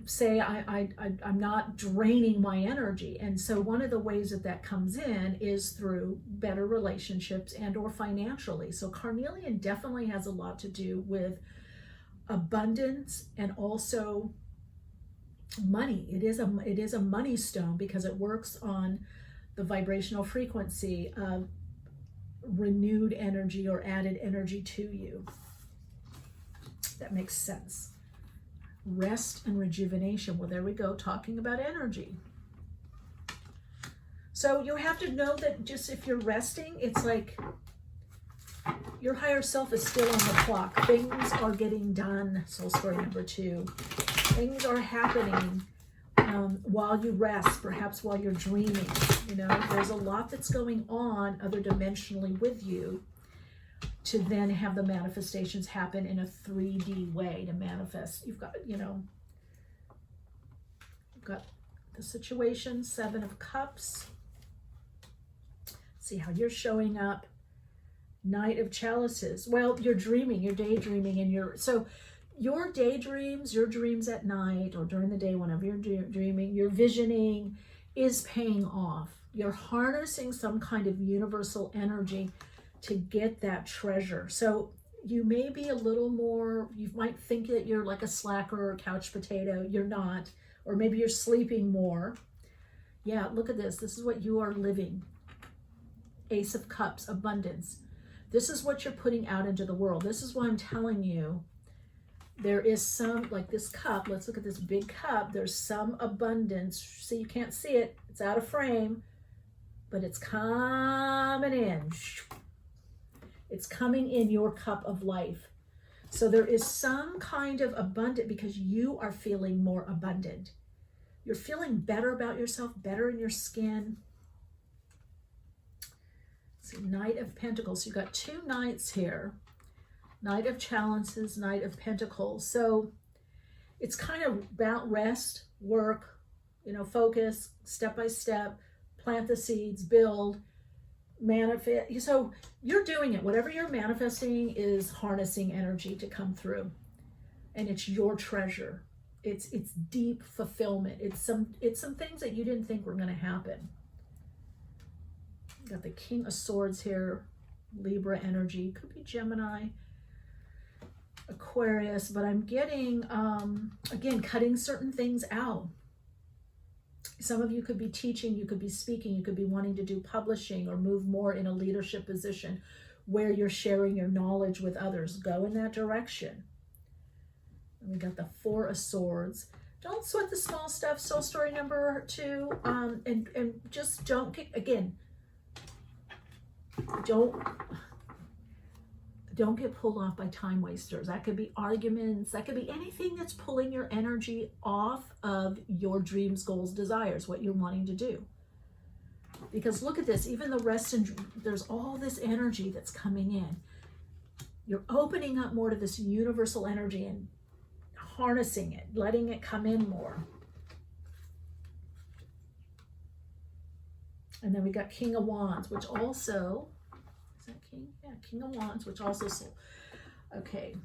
say, I'm not draining my energy. And so one of the ways that comes in is through better relationships and or financially. So carnelian definitely has a lot to do with abundance and also money. It is a money stone because it works on the vibrational frequency of renewed energy or added energy to you. That makes sense. Rest and rejuvenation. Well, there we go, talking about energy. So you have to know that just if you're resting, it's like your higher self is still on the clock. Things are getting done. Soul story number 2. Things are happening while you rest, perhaps while you're dreaming. You know, there's a lot that's going on other dimensionally with you to then have the manifestations happen in a 3D way to manifest. You've got, you know, you've got the situation, 7 of Cups. See how you're showing up. Knight of Chalices. Well, you're dreaming, you're daydreaming, and so your daydreams, your dreams at night or during the day, whenever you're dreaming, your visioning is paying off. You're harnessing some kind of universal energy to get that treasure. So you may be a little more, you might think that you're like a slacker or a couch potato. You're not. Or maybe you're sleeping more. Yeah, look at this. This is what you are living. Ace of Cups, abundance. This is what you're putting out into the world. This is why I'm telling you there is some, like this cup, let's look at this big cup. There's some abundance. See, you can't see it. It's out of frame, but it's coming in. It's coming in your cup of life. So there is some kind of abundant because you are feeling more abundant. You're feeling better about yourself, better in your skin. See, Knight of Pentacles. You've got 2 knights here. Knight of Chalices, Knight of Pentacles. So it's kind of about rest, work, you know, focus, step by step, plant the seeds, build, manifest. So you're doing it. Whatever you're manifesting is harnessing energy to come through. And it's your treasure. It's deep fulfillment. It's some things that you didn't think were going to happen. Got the King of Swords here, Libra energy, could be Gemini, Aquarius, but I'm getting, again, cutting certain things out. Some of you could be teaching, you could be speaking, you could be wanting to do publishing or move more in a leadership position where you're sharing your knowledge with others. Go in that direction. And we got the 4 of Swords. Don't sweat the small stuff, soul story number 2, and just don't get, again, don't get pulled off by time wasters. That could be arguments. That could be anything that's pulling your energy off of your dreams, goals, desires, what you're wanting to do. Because look at this, even the rest and there's all this energy that's coming in. You're opening up more to this universal energy and harnessing it, letting it come in more. And then we got King of Wands, which also, is that King? Yeah, King of Wands, which also, okay.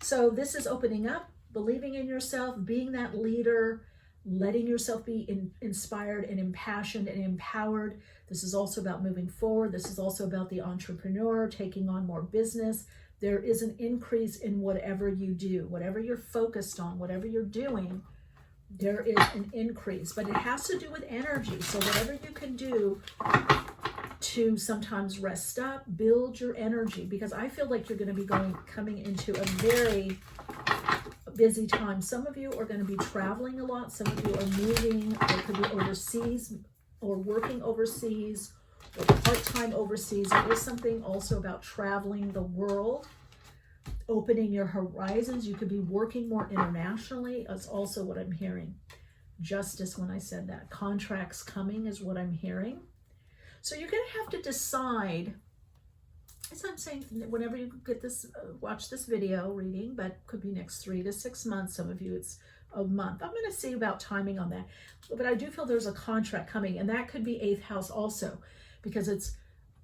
So this is opening up, believing in yourself, being that leader, letting yourself be inspired and impassioned and empowered. This is also about moving forward. This is also about the entrepreneur, taking on more business. There is an increase in whatever you do, whatever you're focused on, whatever you're doing. There is an increase, but it has to do with energy. So whatever you can do to sometimes rest up, build your energy, because I feel like you're going to be coming into a very busy time. Some of you are going to be traveling a lot. Some of you are moving, or could be overseas or working overseas or part-time overseas. There is something also about traveling the world, opening your horizons. You could be working more internationally. That's also what I'm hearing. Justice, when I said that. Contracts coming is what I'm hearing. So you're going to have to decide, as I'm saying, whenever you get this, watch this video reading, but could be next 3 to 6 months. Some of you it's a month. I'm going to see about timing on that. But I do feel there's a contract coming, and that could be 8th house also, because it's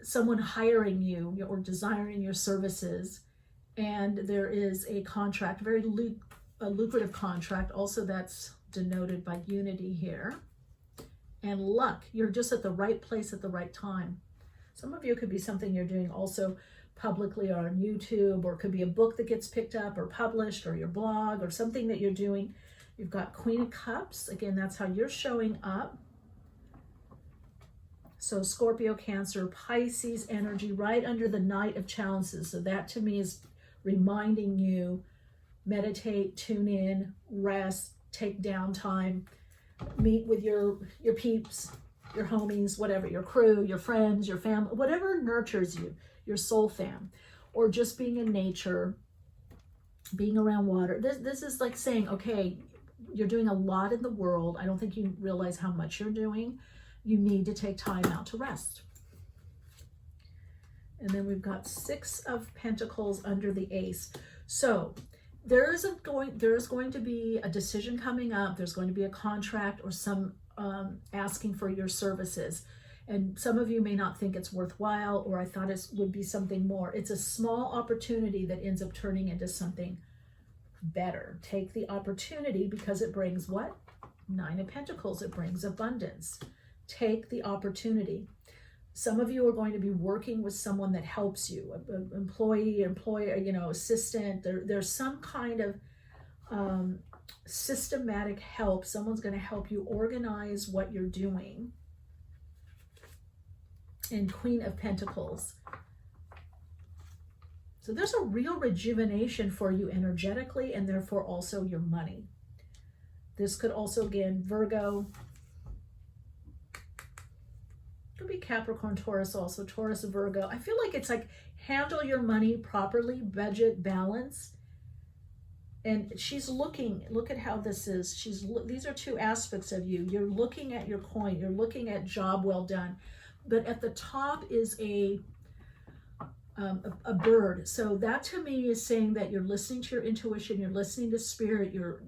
someone hiring you or desiring your services. And there is a contract, a lucrative contract. Also, that's denoted by unity here. And luck. You're just at the right place at the right time. Some of you could be something you're doing also publicly or on YouTube, or it could be a book that gets picked up or published, or your blog, or something that you're doing. You've got Queen of Cups. Again, that's how you're showing up. So Scorpio, Cancer, Pisces energy right under the Knight of Chalices. So that to me is reminding you, meditate, tune in, rest, take downtime, meet with your peeps, your homies, whatever, your crew, your friends, your family, whatever nurtures you, your soul fam, or just being in nature, being around water. This is like saying, okay, you're doing a lot in the world. I don't think you realize how much you're doing. You need to take time out to rest. And then we've got 6 of Pentacles under the Ace. So there is going to be a decision coming up. There's going to be a contract or some asking for your services. And some of you may not think it's worthwhile, or I thought it would be something more. It's a small opportunity that ends up turning into something better. Take the opportunity, because it brings what? 9 of Pentacles. It brings abundance. Take the opportunity. Some of you are going to be working with someone that helps you, employer, assistant. There's some kind of systematic help. Someone's going to help you organize what you're doing. And Queen of Pentacles. So there's a real rejuvenation for you energetically, and therefore also your money. This could also, again, Virgo. Could be Capricorn, Taurus also, Taurus, Virgo. I feel like it's like handle your money properly, budget, balance. And she's looking, look at how this is. These are 2 aspects of you. You're looking at your coin. You're looking at job well done. But at the top is a bird. So that to me is saying that you're listening to your intuition, you're listening to spirit, you're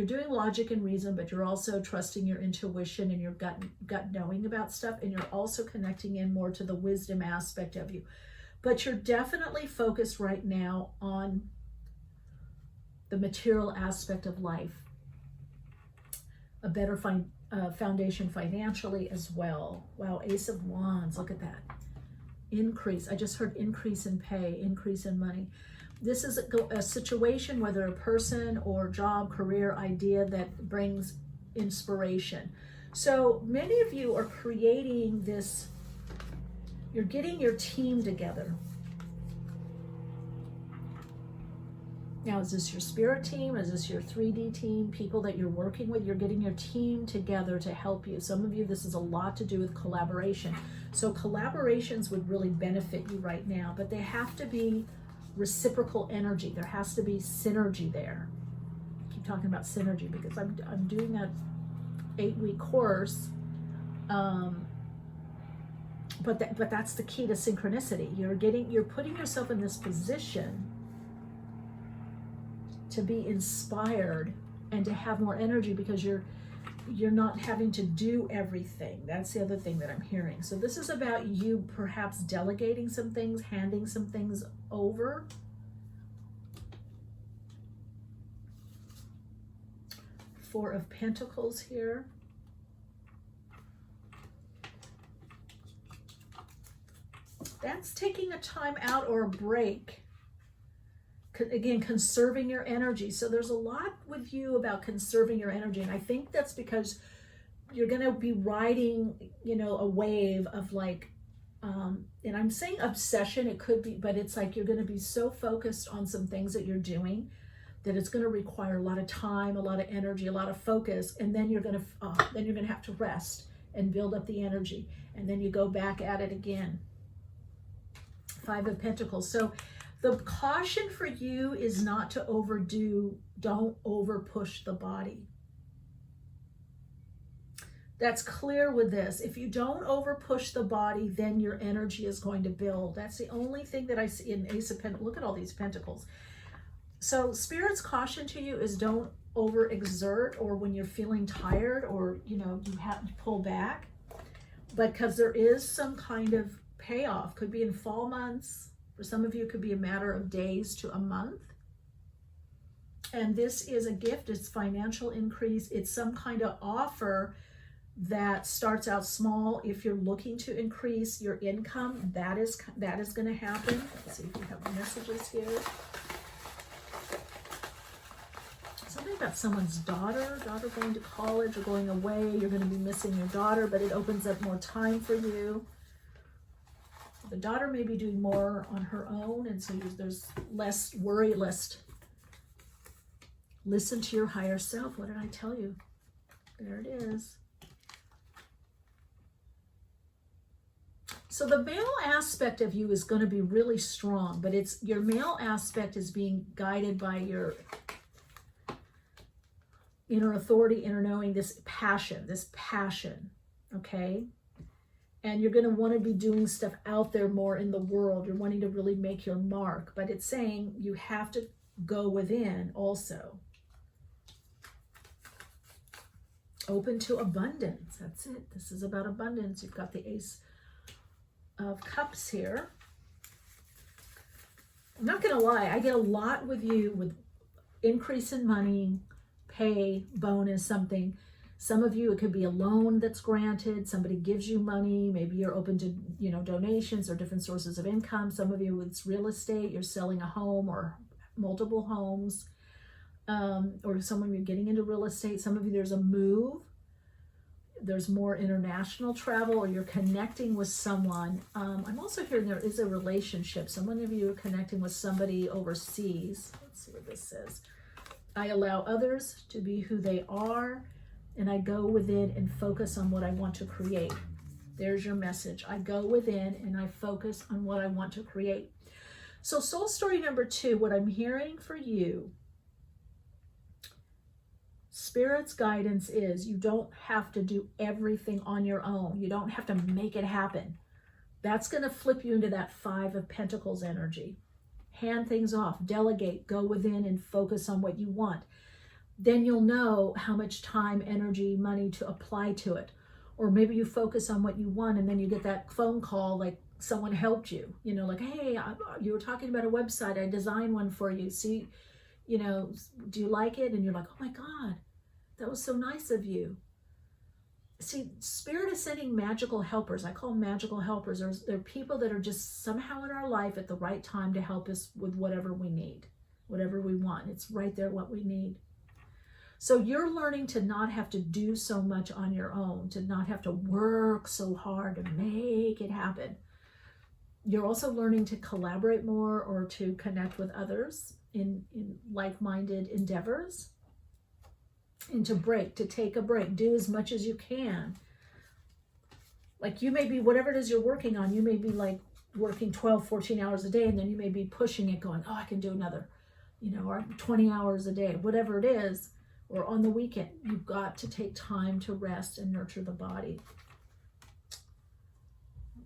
doing logic and reason, but you're also trusting your intuition and your gut knowing about stuff, and you're also connecting in more to the wisdom aspect of you. But you're definitely focused right now on the material aspect of life, a better foundation financially as well. Wow, Ace of Wands, look at that. Increase. I just heard increase in pay, increase in money. This is a situation, whether a person or job, career, idea, that brings inspiration. So many of you are creating this, you're getting your team together. Now, is this your spirit team? Is this your 3D team? People that you're working with? You're getting your team together to help you. Some of you, this is a lot to do with collaboration. So collaborations would really benefit you right now, but they have to be reciprocal energy. There has to be synergy there. I keep talking about synergy because I'm doing that 8-week course. But that's the key to synchronicity. You're putting yourself in this position to be inspired and to have more energy, because you're not having to do everything. That's the other thing that I'm hearing. So this is about you perhaps delegating some things, handing some things over. Four of Pentacles here. That's taking a time out or a break. Again, conserving your energy. So there's a lot with you about conserving your energy. And I think that's because you're going to be riding, a wave of like, and I'm saying obsession, it could be, but it's like you're going to be so focused on some things that you're doing that it's going to require a lot of time, a lot of energy, a lot of focus. And then you're going to have to rest and build up the energy. And then you go back at it again. Five of Pentacles. So the caution for you is not to overdo, don't over push the body. That's clear with this. If you don't over push the body, then your energy is going to build. That's the only thing that I see in Ace of Pentacles. Look at all these pentacles. So Spirit's caution to you is don't overexert, or when you're feeling tired, or you have to pull back, because there is some kind of payoff. Could be in fall months. For some of you, it could be a matter of days to a month. And this is a gift. It's financial increase. It's some kind of offer that starts out small. If you're looking to increase your income, that is going to happen. Let's see if we have messages here. Something about someone's daughter going to college or going away. You're going to be missing your daughter, but it opens up more time for you. The daughter may be doing more on her own, and so there's less worry, less. Listen to your higher self. What did I tell you? There it is. So the male aspect of you is going to be really strong, but it's your male aspect is being guided by your inner authority, inner knowing, this passion, okay? And you're going to want to be doing stuff out there more in the world. You're wanting to really make your mark, but it's saying you have to go within also. Open to abundance. That's it. This is about abundance. You've got the Ace of Cups here. I'm not going to lie. I get a lot with you with increase in money, pay, bonus, something. Some of you, it could be a loan that's granted. Somebody gives you money. Maybe you're open to, donations or different sources of income. Some of you, it's real estate. You're selling a home or multiple homes. Or some of you getting into real estate. Some of you, there's a move. There's more international travel, or you're connecting with someone. I'm also hearing there is a relationship. Some of you are connecting with somebody overseas. Let's see what this says. I allow others to be who they are, and I go within and focus on what I want to create. There's your message. I go within and I focus on what I want to create. So soul story number 2, what I'm hearing for you, Spirit's guidance is you don't have to do everything on your own. You don't have to make it happen. That's going to flip you into that 5 of Pentacles energy. Hand things off, delegate, go within and focus on what you want. Then you'll know how much time, energy, money to apply to it. Or maybe you focus on what you want and then you get that phone call like someone helped you. Like, hey, you were talking about a website. I designed one for you. See, do you like it? And you're like, oh my God, that was so nice of you. See, Spirit is sending magical helpers. I call them magical helpers. They're people that are just somehow in our life at the right time to help us with whatever we need, whatever we want. It's right there what we need. So you're learning to not have to do so much on your own, to not have to work so hard to make it happen. You're also learning to collaborate more or to connect with others in like-minded endeavors. And to take a break, do as much as you can. Like you may be, whatever it is you're working on, you may be like working 12, 14 hours a day, and then you may be pushing it going, oh, I can do another, or 20 hours a day, whatever it is, or on the weekend. You've got to take time to rest and nurture the body.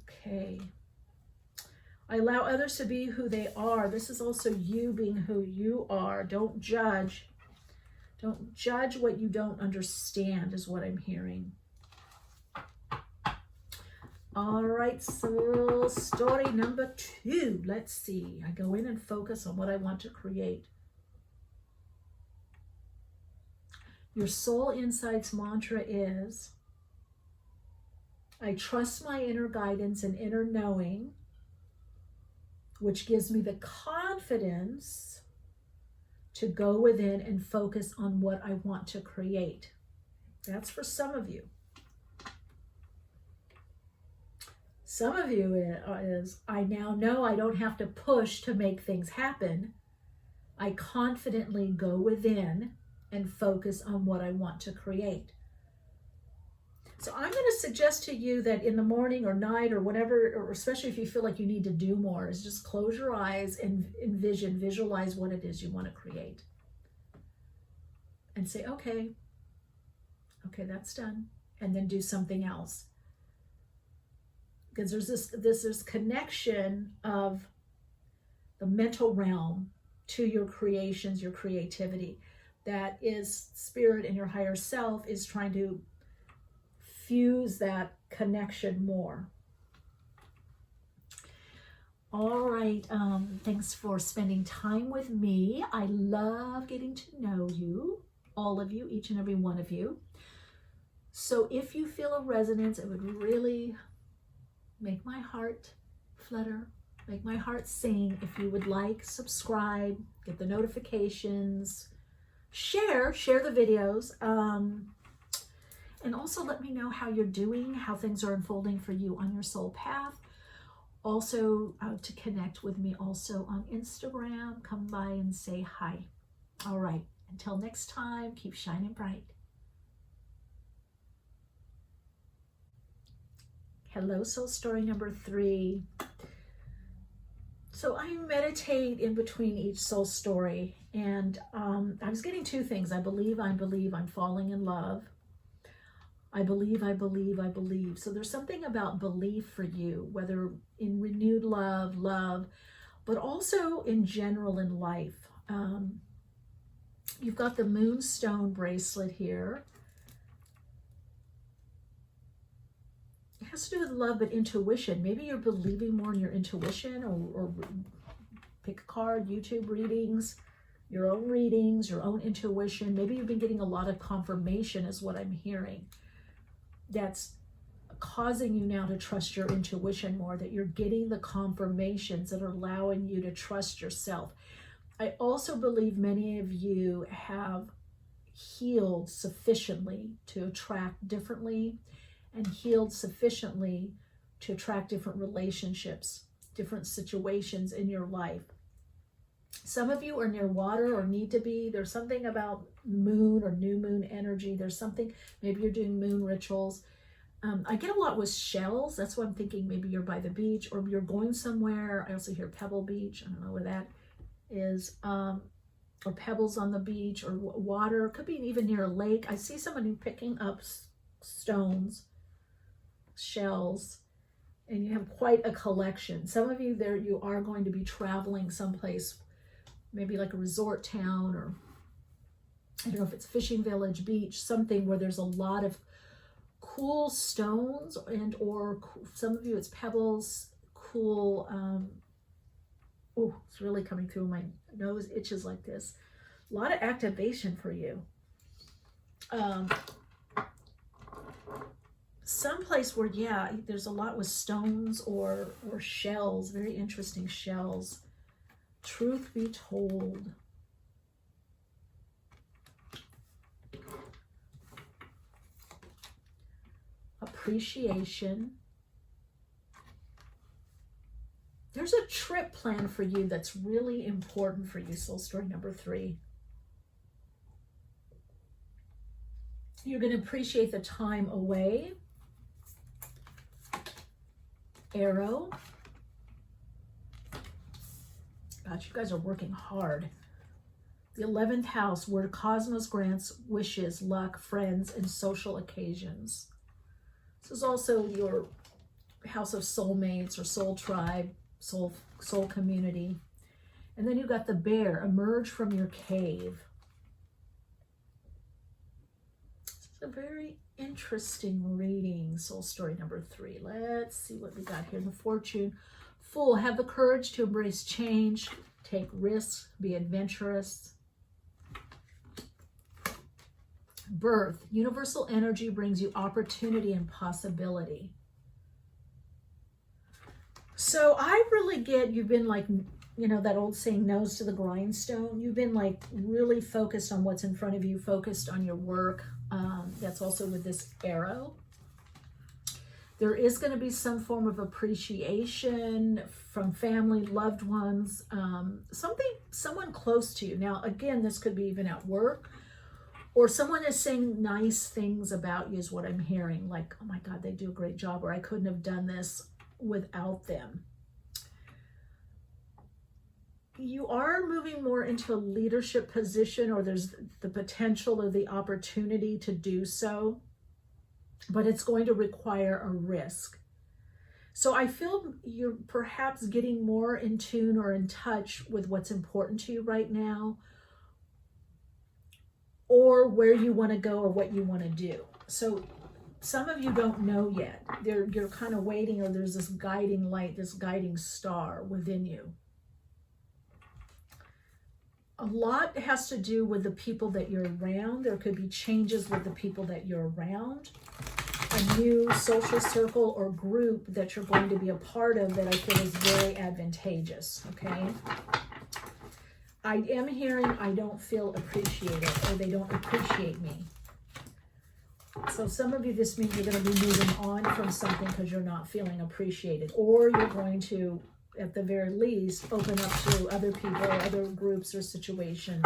Okay. I allow others to be who they are. This is also you being who you are. Don't judge. Don't judge what you don't understand is what I'm hearing. All right, so story number 2. Let's see. I go in and focus on what I want to create. Your soul insights mantra is, I trust my inner guidance and inner knowing, which gives me the confidence to go within and focus on what I want to create. That's for some of you. Some of you is, I now know I don't have to push to make things happen. I confidently go within and focus on what I want to create. So I'm going to suggest to you that in the morning or night or whatever, or especially if you feel like you need to do more, is just close your eyes and visualize what it is you want to create. And say, okay, that's done. And then do something else. Because there's this connection of the mental realm to your creations, your creativity. That is Spirit and your higher self is trying to fuse that connection more. All right, thanks for spending time with me. I love getting to know you, all of you, each and every one of you. So if you feel a resonance, it would really make my heart flutter, make my heart sing. If you would like, subscribe, get the notifications, share the videos, and also let me know how you're doing, how things are unfolding for you on your soul path. Also, to connect with me also on Instagram. Come by and say hi. All right. Until next time, keep shining bright. Hello, soul story number 3. So I meditate in between each soul story, and I was getting 2 things. I believe, I'm falling in love. I believe. So there's something about belief for you, whether in renewed love, but also in general in life. You've got the moonstone bracelet here. It has to do with love, but intuition. Maybe you're believing more in your intuition, or pick a card, YouTube readings, your own intuition. Maybe you've been getting a lot of confirmation is what I'm hearing. That's causing you now to trust your intuition more, that you're getting the confirmations that are allowing you to trust yourself. I also believe many of you have healed sufficiently to attract differently, and healed sufficiently to attract different relationships, different situations in your life. Some of you are near water or need to be. There's something about moon or new moon energy. There's something, maybe you're doing moon rituals. I get a lot with shells. That's why I'm thinking maybe you're by the beach or you're going somewhere. I also hear Pebble Beach. I don't know where that is. Or pebbles on the beach or water. It could be even near a lake. I see somebody picking up stones, shells, and you have quite a collection. Some of you there, you are going to be traveling someplace, maybe like a resort town, or I don't know if it's fishing village, beach, something where there's a lot of cool stones, and or some of you it's pebbles, cool. Oh, it's really coming through. My nose itches like this. A lot of activation for you. Someplace where, yeah, there's a lot with stones or shells, very interesting shells. Truth be told. Appreciation. There's a trip planned for you that's really important for you, soul story number 3. You're going to appreciate the time away. Arrow. God, you guys are working hard. The 11th house, where cosmos grants wishes, luck, friends, and social occasions. This is also your house of soulmates or soul tribe, soul community. And then you've got the bear, emerge from your cave. This is a very interesting reading, soul story number 3. Let's see what we got here. The fortune. Fool, have the courage to embrace change, take risks, be adventurous. Birth, universal energy brings you opportunity and possibility. So I really get, you've been like, you know, that old saying, nose to the grindstone. You've been like really focused on what's in front of you, focused on your work. That's also with this arrow. There is going to be some form of appreciation from family, loved ones, someone close to you. Now, again, this could be even at work, or someone is saying nice things about you is what I'm hearing. Like, oh my God, they do a great job, or I couldn't have done this without them. You are moving more into a leadership position, or there's the potential or the opportunity to do so, but it's going to require a risk. So I feel you're perhaps getting more in tune or in touch with what's important to you right now, or where you want to go or what you want to do. So some of you don't know yet. You're kind of waiting, or there's this guiding light, this guiding star within you. A lot has to do with the people that you're around. There could be changes with the people that you're around. A new social circle or group that you're going to be a part of that I feel is very advantageous, okay? I am hearing I don't feel appreciated, or they don't appreciate me. So some of you, this means you're going to be moving on from something because you're not feeling appreciated, or you're going to, at the very least, open up to other people, other groups or situations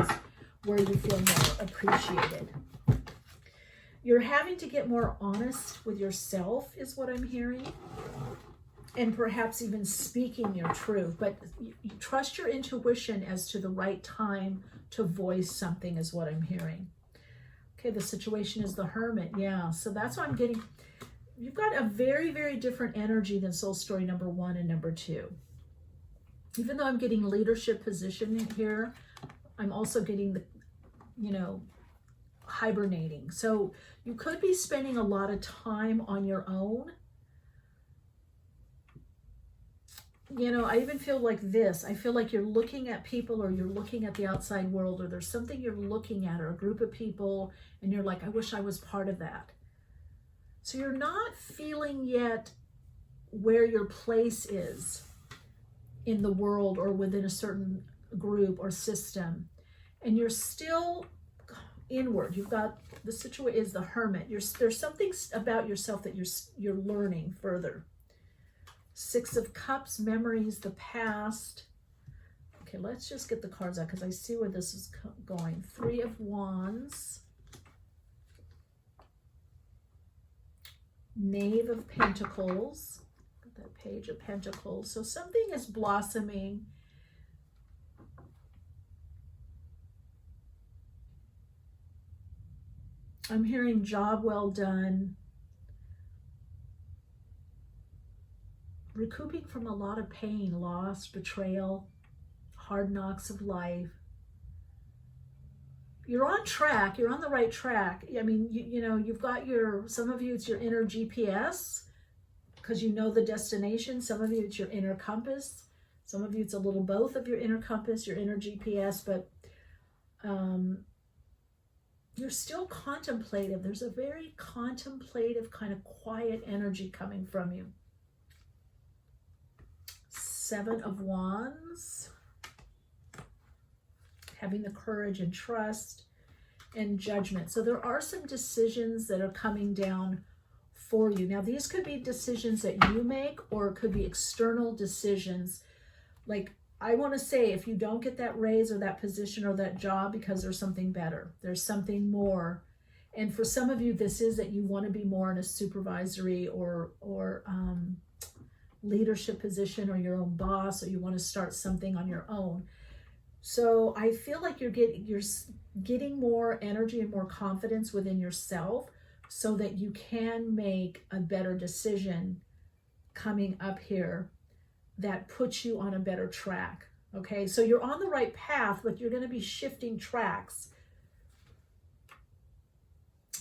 where you feel more appreciated. You're having to get more honest with yourself is what I'm hearing, and perhaps even speaking your truth, but you trust your intuition as to the right time to voice something is what I'm hearing. Okay, the situation is the Hermit. Yeah, so that's what I'm getting. You've got a very, very different energy than soul story number 1 and number 2. Even though I'm getting leadership positioning here, I'm also getting the, hibernating. So you could be spending a lot of time on your own. I even feel like this. I feel like you're looking at people, or you're looking at the outside world, or there's something you're looking at, or a group of people, and you're like, I wish I was part of that. So you're not feeling yet where your place is in the world or within a certain group or system. And you're still inward. You've got the situation is the Hermit. There's something about yourself that you're learning further. 6 of Cups, memories, the past. Okay, let's just get the cards out because I see where this is going. 3 of Wands. Knave of Pentacles. Got that Page of Pentacles. So something is blossoming. I'm hearing job well done. Recouping from a lot of pain, loss, betrayal, hard knocks of life. You're on track. You're on the right track. I mean, you've got some of you, it's your inner GPS because you know the destination. Some of you, it's your inner compass. Some of you, it's a little both of your inner compass, your inner GPS, but you're still contemplative. There's a very contemplative kind of quiet energy coming from you. 7 of Wands, having the courage and trust and judgment. So there are some decisions that are coming down for you. Now, these could be decisions that you make, or it could be external decisions. Like, I want to say, if you don't get that raise or that position or that job because there's something better, there's something more. And for some of you, this is that you want to be more in a supervisory or leadership position, or your own boss, or you want to start something on your own. So I feel like you're getting more energy and more confidence within yourself so that you can make a better decision coming up here that puts you on a better track. Okay, so you're on the right path, but you're going to be shifting tracks.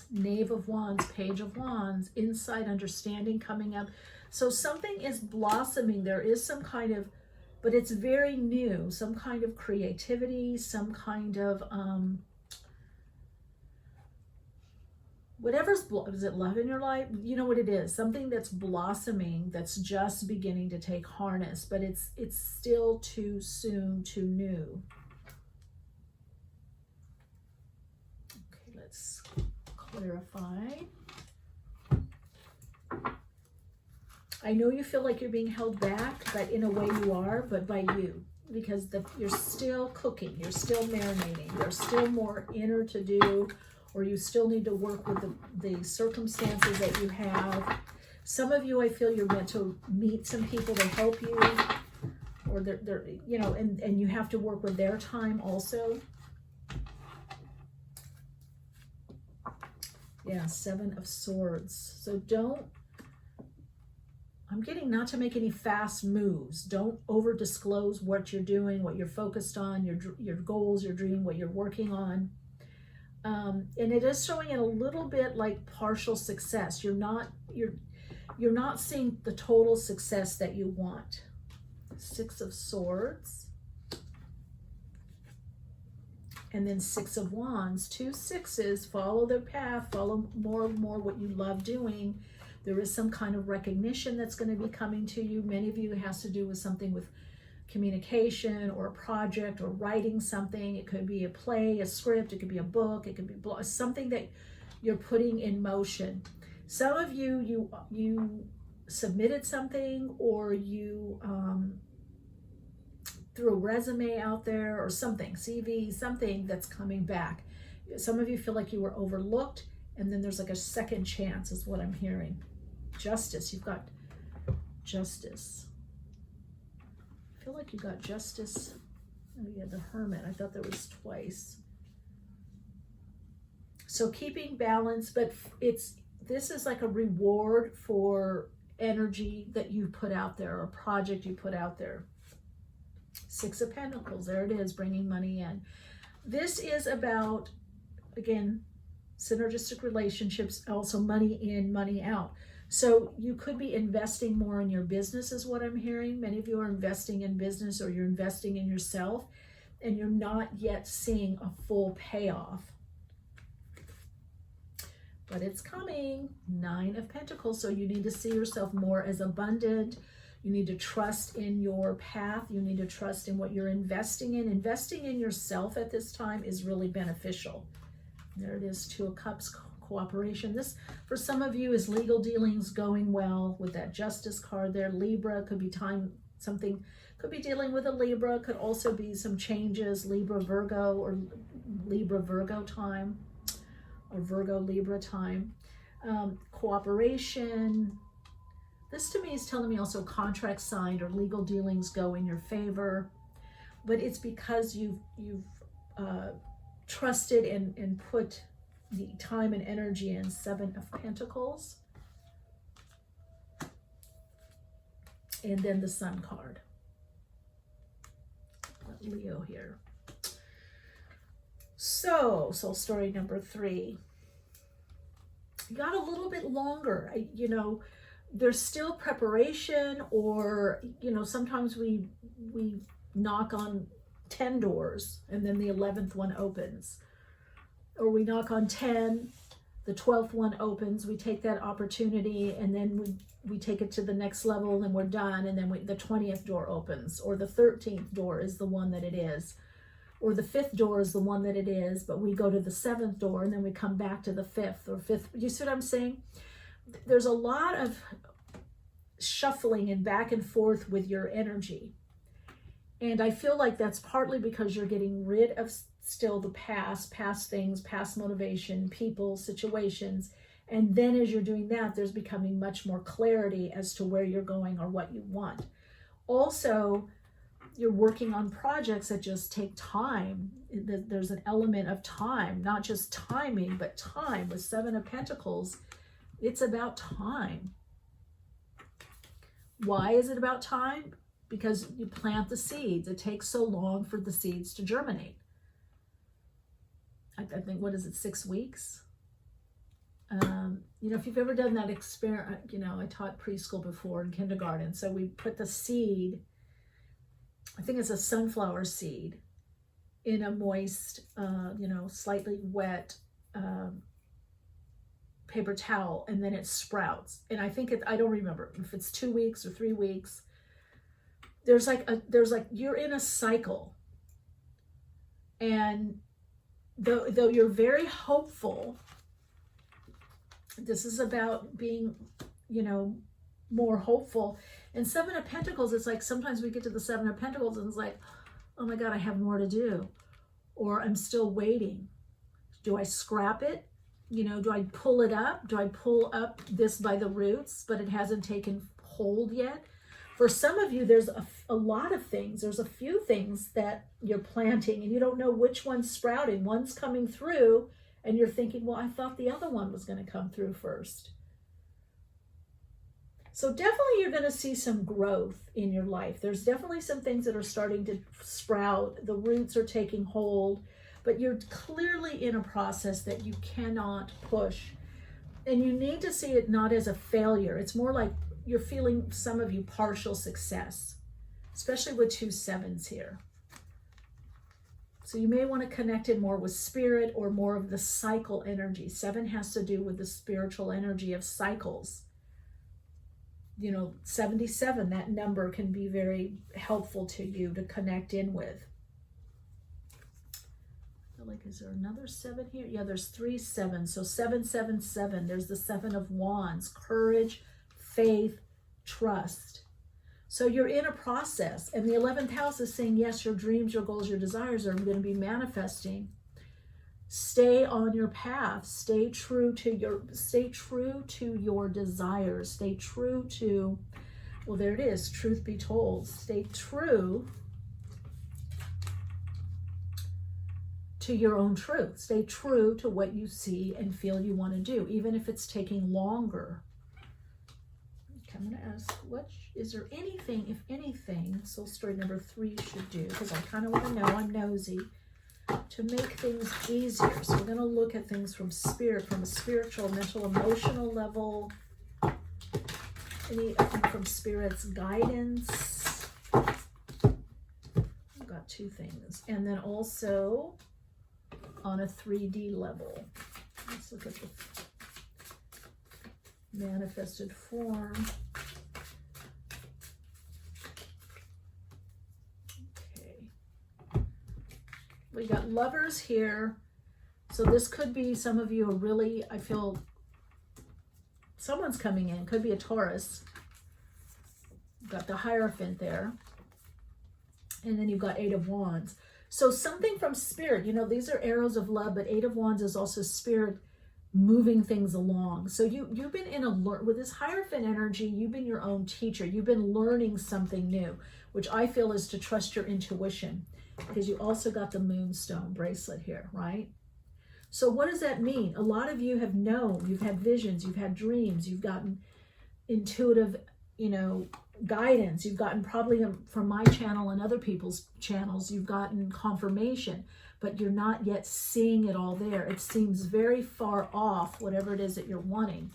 Knave of Wands, Page of Wands, insight, understanding coming up. So something is blossoming. There is some kind of, but it's very new, some kind of creativity, some kind of, whatever's, is it love in your life? You know what it is, something that's blossoming, that's just beginning to take harness, but it's still too soon, too new. Okay, let's clarify. I know you feel like you're being held back, but in a way you are, but by you, because you're still cooking, you're still marinating, there's still more inner to do, or you still need to work with the circumstances that you have. Some of you, I feel you're meant to meet some people to help you, or they're and you have to work with their time also. Yeah, 7 of Swords. So I'm getting not to make any fast moves. Don't over disclose what you're doing, what you're focused on, your goals, your dream, what you're working on. And it is showing it a little bit like partial success. You're not seeing the total success that you want. 6 of Swords. And then 6 of Wands. 2 sixes, follow their path, follow more and more what you love doing. There is some kind of recognition that's going to be coming to you. Many of you, it has to do with something with communication or a project or writing something. It could be a play, a script, it could be a book, it could be something that you're putting in motion. Some of you submitted something, or you threw a resume out there, or something, CV, something that's coming back. Some of you feel like you were overlooked, and then there's like a second chance is what I'm hearing. Justice, you've got justice. I feel like you got justice. Oh yeah, the Hermit, I thought there was twice. So keeping balance, but this is like a reward for energy that you put out there, or a project you put out there. Six of Pentacles, there it is, bringing money in. This is about, again, synergistic relationships, also money in, money out. So you could be investing more in your business is what I'm hearing. Many of you are investing in business, or you're investing in yourself, and you're not yet seeing a full payoff. But it's coming. 9 of Pentacles. So you need to see yourself more as abundant. You need to trust in your path. You need to trust in what you're investing in. Investing in yourself at this time is really beneficial. There it is, 2 of Cups, cooperation. This, for some of you, is legal dealings going well with that Justice card there. Libra, could be time, something, could be dealing with a Libra. Could also be some changes, Libra, Virgo, or Libra, Virgo time. Or Virgo, Libra time. Cooperation. This to me is telling me also contracts signed or legal dealings go in your favor. But it's because you've trusted and put the time and energy in. 7 of Pentacles. And then the Sun card. Leo here. So soul story number 3. You got a little bit longer. You know, there's still preparation, or, you know, sometimes we knock on 10 doors and then the 11th one opens. Or we knock on 10, the 12th one opens, we take that opportunity, and then we take it to the next level, and then we're done, and then the 20th door opens, or the 13th door is the one that it is. Or the 5th door is the one that it is, but we go to the 7th door, and then we come back to the 5th or 5th. You see what I'm saying? There's a lot of shuffling and back and forth with your energy. And I feel like that's partly because you're getting rid of still the past things, past motivation, people, situations. And then as you're doing that, there's becoming much more clarity as to where you're going or what you want. Also, you're working on projects that just take time. There's an element of time, not just timing, but time. With 7 of Pentacles, it's about time. Why is it about time? Because you plant the seeds. It takes so long for the seeds to germinate. I think, what is it, 6 weeks? You know, if you've ever done that experiment, you know, I taught preschool before in kindergarten. So we put the seed, I think it's a sunflower seed, in a moist, you know, slightly wet paper towel, and then it sprouts. And I think I don't remember if it's 2 weeks or 3 weeks. There's like you're in a cycle. And though you're very hopeful, this is about being, you know, more hopeful. And 7 of Pentacles, it's like sometimes we get to the 7 of Pentacles and it's like, oh my God, I have more to do. Or I'm still waiting. Do I scrap it? You know, do I pull it up? Do I pull up this by the roots, but it hasn't taken hold yet? For some of you, there's a lot of things. There's a few things that you're planting and you don't know which one's sprouting. One's coming through and you're thinking, well, I thought the other one was going to come through first. So definitely you're going to see some growth in your life. There's definitely some things that are starting to sprout. The roots are taking hold, but you're clearly in a process that you cannot push. And you need to see it not as a failure. It's more like you're feeling, some of you, partial success, especially with 2 7s here. So you may want to connect it more with spirit or more of the cycle energy. 7 has to do with the spiritual energy of cycles. You know, 77, that number can be very helpful to you to connect in with. feel like, is there another 7 here? Yeah, there's 3 7s. So 777. There's the 7 of Wands. Courage, faith, trust. So you're in a process, and the 11th house is saying, yes, your dreams, your goals, your desires are going to be manifesting. Stay on your path. Stay true to your desires. Stay true to, well, there it is, truth be told. Stay true to your own truth. Stay true to what you see and feel you want to do, even if it's taking longer. Okay, I'm going to ask, is there anything, if anything, soul story number 3 should do? Because I kind of want to know, I'm nosy, to make things easier. So we're going to look at things from spirit, from a spiritual, mental, emotional level. Anything from spirit's guidance. I've got 2 things. And then also on a 3D level. Let's look at the manifested form. We got Lovers here. So this could be, some of you are really, I feel someone's coming in. Could be a Taurus. You've got the Hierophant there. And then you've got 8 of Wands. So something from spirit, you know, these are arrows of love, but 8 of Wands is also spirit moving things along. So you've been in with this Hierophant energy, you've been your own teacher. You've been learning something new, which I feel is to trust your intuition, because you also got the Moonstone bracelet here, right? So what does that mean? A lot of you have known, you've had visions, you've had dreams, you've gotten intuitive, you know, guidance. You've gotten, probably from my channel and other people's channels, you've gotten confirmation, but you're not yet seeing it all there. It seems very far off, whatever it is that you're wanting.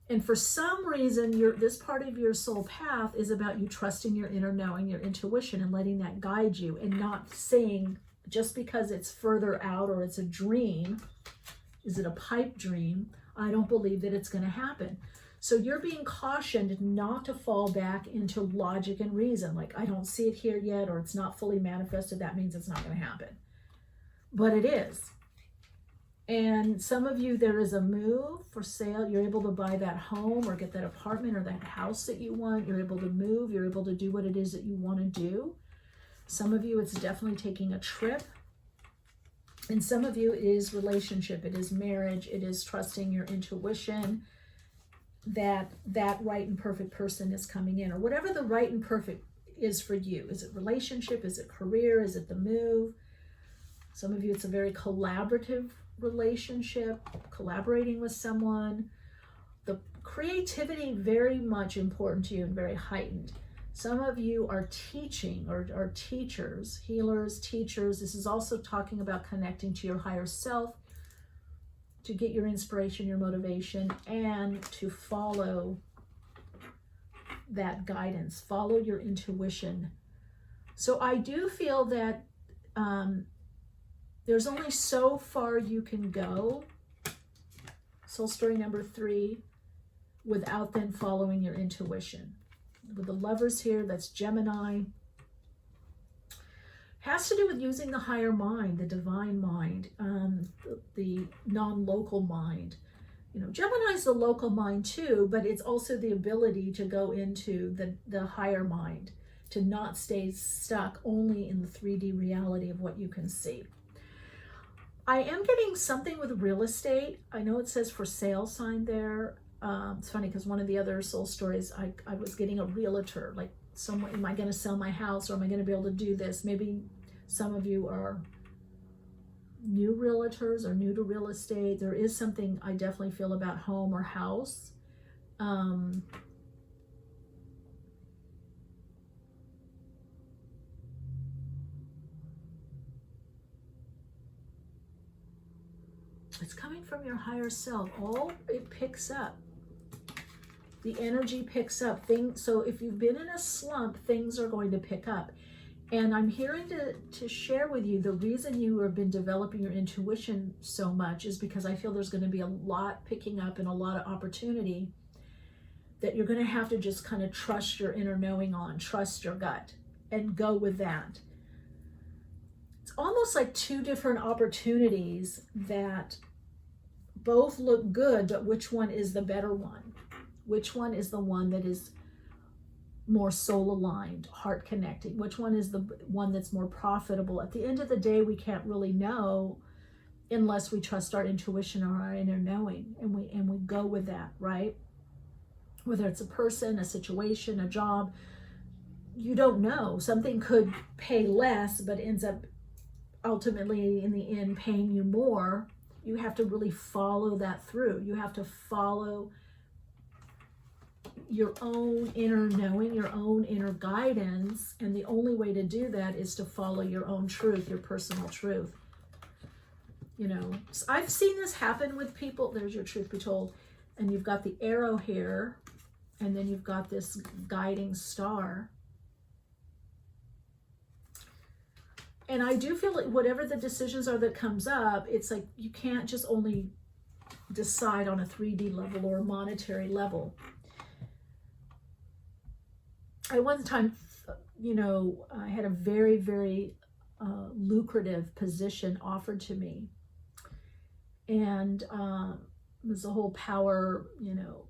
And for some reason, this part of your soul path is about you trusting your inner knowing, your intuition, and letting that guide you, and not saying, just because it's further out or it's a dream, is it a pipe dream? I don't believe that it's going to happen. So you're being cautioned not to fall back into logic and reason. Like, I don't see it here yet, or it's not fully manifested. That means it's not going to happen. But it is. And some of you, there is a move for sale. You're able to buy that home or get that apartment or that house that you want. You're able to move. You're able to do what it is that you want to do. Some of you, it's definitely taking a trip. And some of you, it is relationship. It is marriage. It is trusting your intuition that right and perfect person is coming in, or whatever the right and perfect is for you. Is it relationship? Is it career? Is it the move? Some of you, it's a very collaborative relationship, collaborating with someone. The creativity, very much important to you and very heightened. Some of you are teaching, or are teachers, healers, teachers. This is also talking about connecting to your higher self, to get your inspiration, your motivation, and to follow that guidance, follow your intuition. So I do feel that there's only so far you can go, soul story number 3, without then following your intuition. With the Lovers here, that's Gemini. Has to do with using the higher mind, the divine mind, the non-local mind. You know, Gemini is the local mind too, but it's also the ability to go into the higher mind, to not stay stuck only in the 3D reality of what you can see. I am getting something with real estate. I know it says for sale sign there. It's funny because one of the other soul stories, I was getting a realtor, like, someone, am I going to sell my house, or am I going to be able to do this? Maybe some of you are new realtors or new to real estate. There is something I definitely feel about home or house. It's coming from your higher self. It picks up. The energy picks up things. So if you've been in a slump, things are going to pick up. And I'm hearing to share with you, the reason you have been developing your intuition so much is because I feel there's going to be a lot picking up and a lot of opportunity that you're going to have to just kind of trust your inner knowing on, trust your gut, and go with that. it's almost like two different opportunities that both look good, but which one is the better one? Which one is the one that is more soul aligned, heart connecting? Which one is the one that's more profitable? At the end of the day, we can't really know unless we trust our intuition or our inner knowing, and we go with that, right? Whether it's a person, a situation, a job, you don't know. Something could pay less, but ends up ultimately in the end paying you more. You have to really follow that through. You have to follow your own inner knowing, your own inner guidance. And the only way to do that is to follow your own truth, your personal truth. You know, so I've seen this happen with people. There's your truth be told. And you've got the arrow here, and then you've got this guiding star. And I do feel like whatever the decisions are that comes up, it's like you can't just only decide on a 3D level or a monetary level. I one time, you know, I had a very, very lucrative position offered to me. And it was a whole power, you know,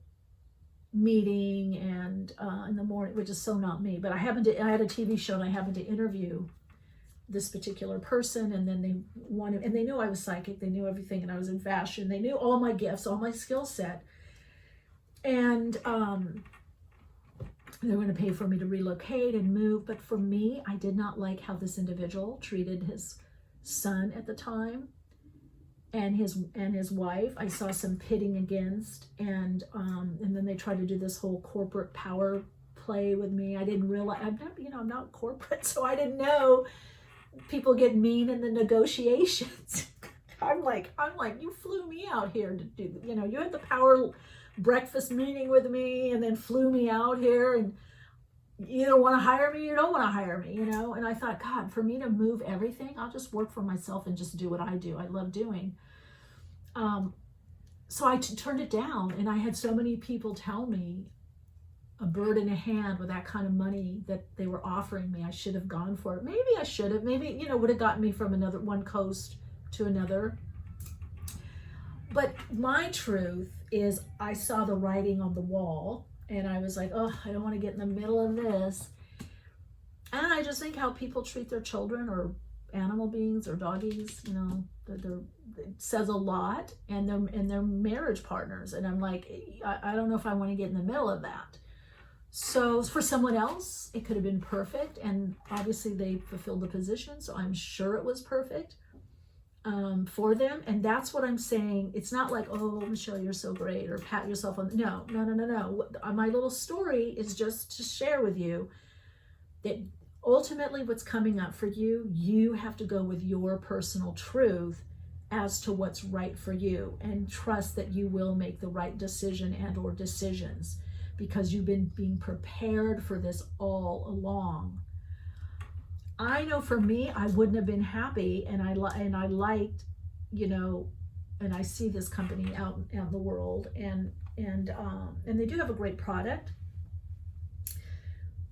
meeting and in the morning, which is so not me. But I had a TV show and I happened to interview this particular person, and then they wanted, and they knew I was psychic, they knew everything, and I was in fashion, they knew all my gifts, all my skill set, and they were going to pay for me to relocate and move. But for me, I did not like how this individual treated his son at the time, and his wife. I saw some pitting against, and then they tried to do this whole corporate power play with me. I didn't realize, I'm not corporate, so I didn't know people get mean in the negotiations. I'm like, you flew me out here to do, you know, you had the power breakfast meeting with me and then flew me out here, and you either want to hire me or you don't want to hire me, you know? And I thought, God, for me to move everything, I'll just work for myself and just do what I do. I love doing. So I turned it down, and I had so many people tell me, a bird in a hand with that kind of money that they were offering me, I should have gone for it. Maybe I should have. Maybe, you know, would have gotten me from one coast to another. But my truth is, I saw the writing on the wall, and I was like, oh, I don't want to get in the middle of this. And I just think how people treat their children or animal beings or doggies, you know, it says a lot, and their marriage partners. And I'm like, I don't know if I want to get in the middle of that. So for someone else, it could have been perfect, and obviously they fulfilled the position, so I'm sure it was perfect for them. And that's what I'm saying. It's not like, oh, Michelle, you're so great, or pat yourself on. No. My little story is just to share with you that ultimately what's coming up for you, you have to go with your personal truth as to what's right for you, and trust that you will make the right decision and or decisions, because you've been being prepared for this all along. I know for me, I wouldn't have been happy, and I liked, you know, and I see this company out in the world, and they do have a great product,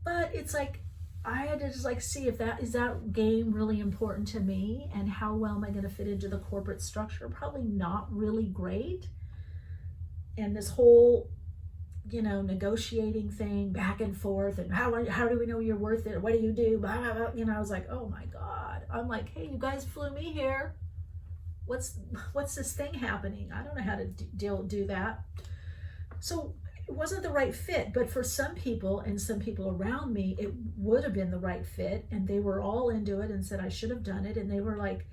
but it's like, I had to just like see if that game really important to me, and how well am I going to fit into the corporate structure? Probably not really great. And this whole, you know, negotiating thing back and forth, and how do we know you're worth it? What do you do? Blah, blah, blah. You know, I was like, oh my God. I'm like, hey, you guys flew me here. What's this thing happening? I don't know how to do that. So it wasn't the right fit, but for some people and some people around me, it would have been the right fit, and they were all into it and said I should have done it, and they were like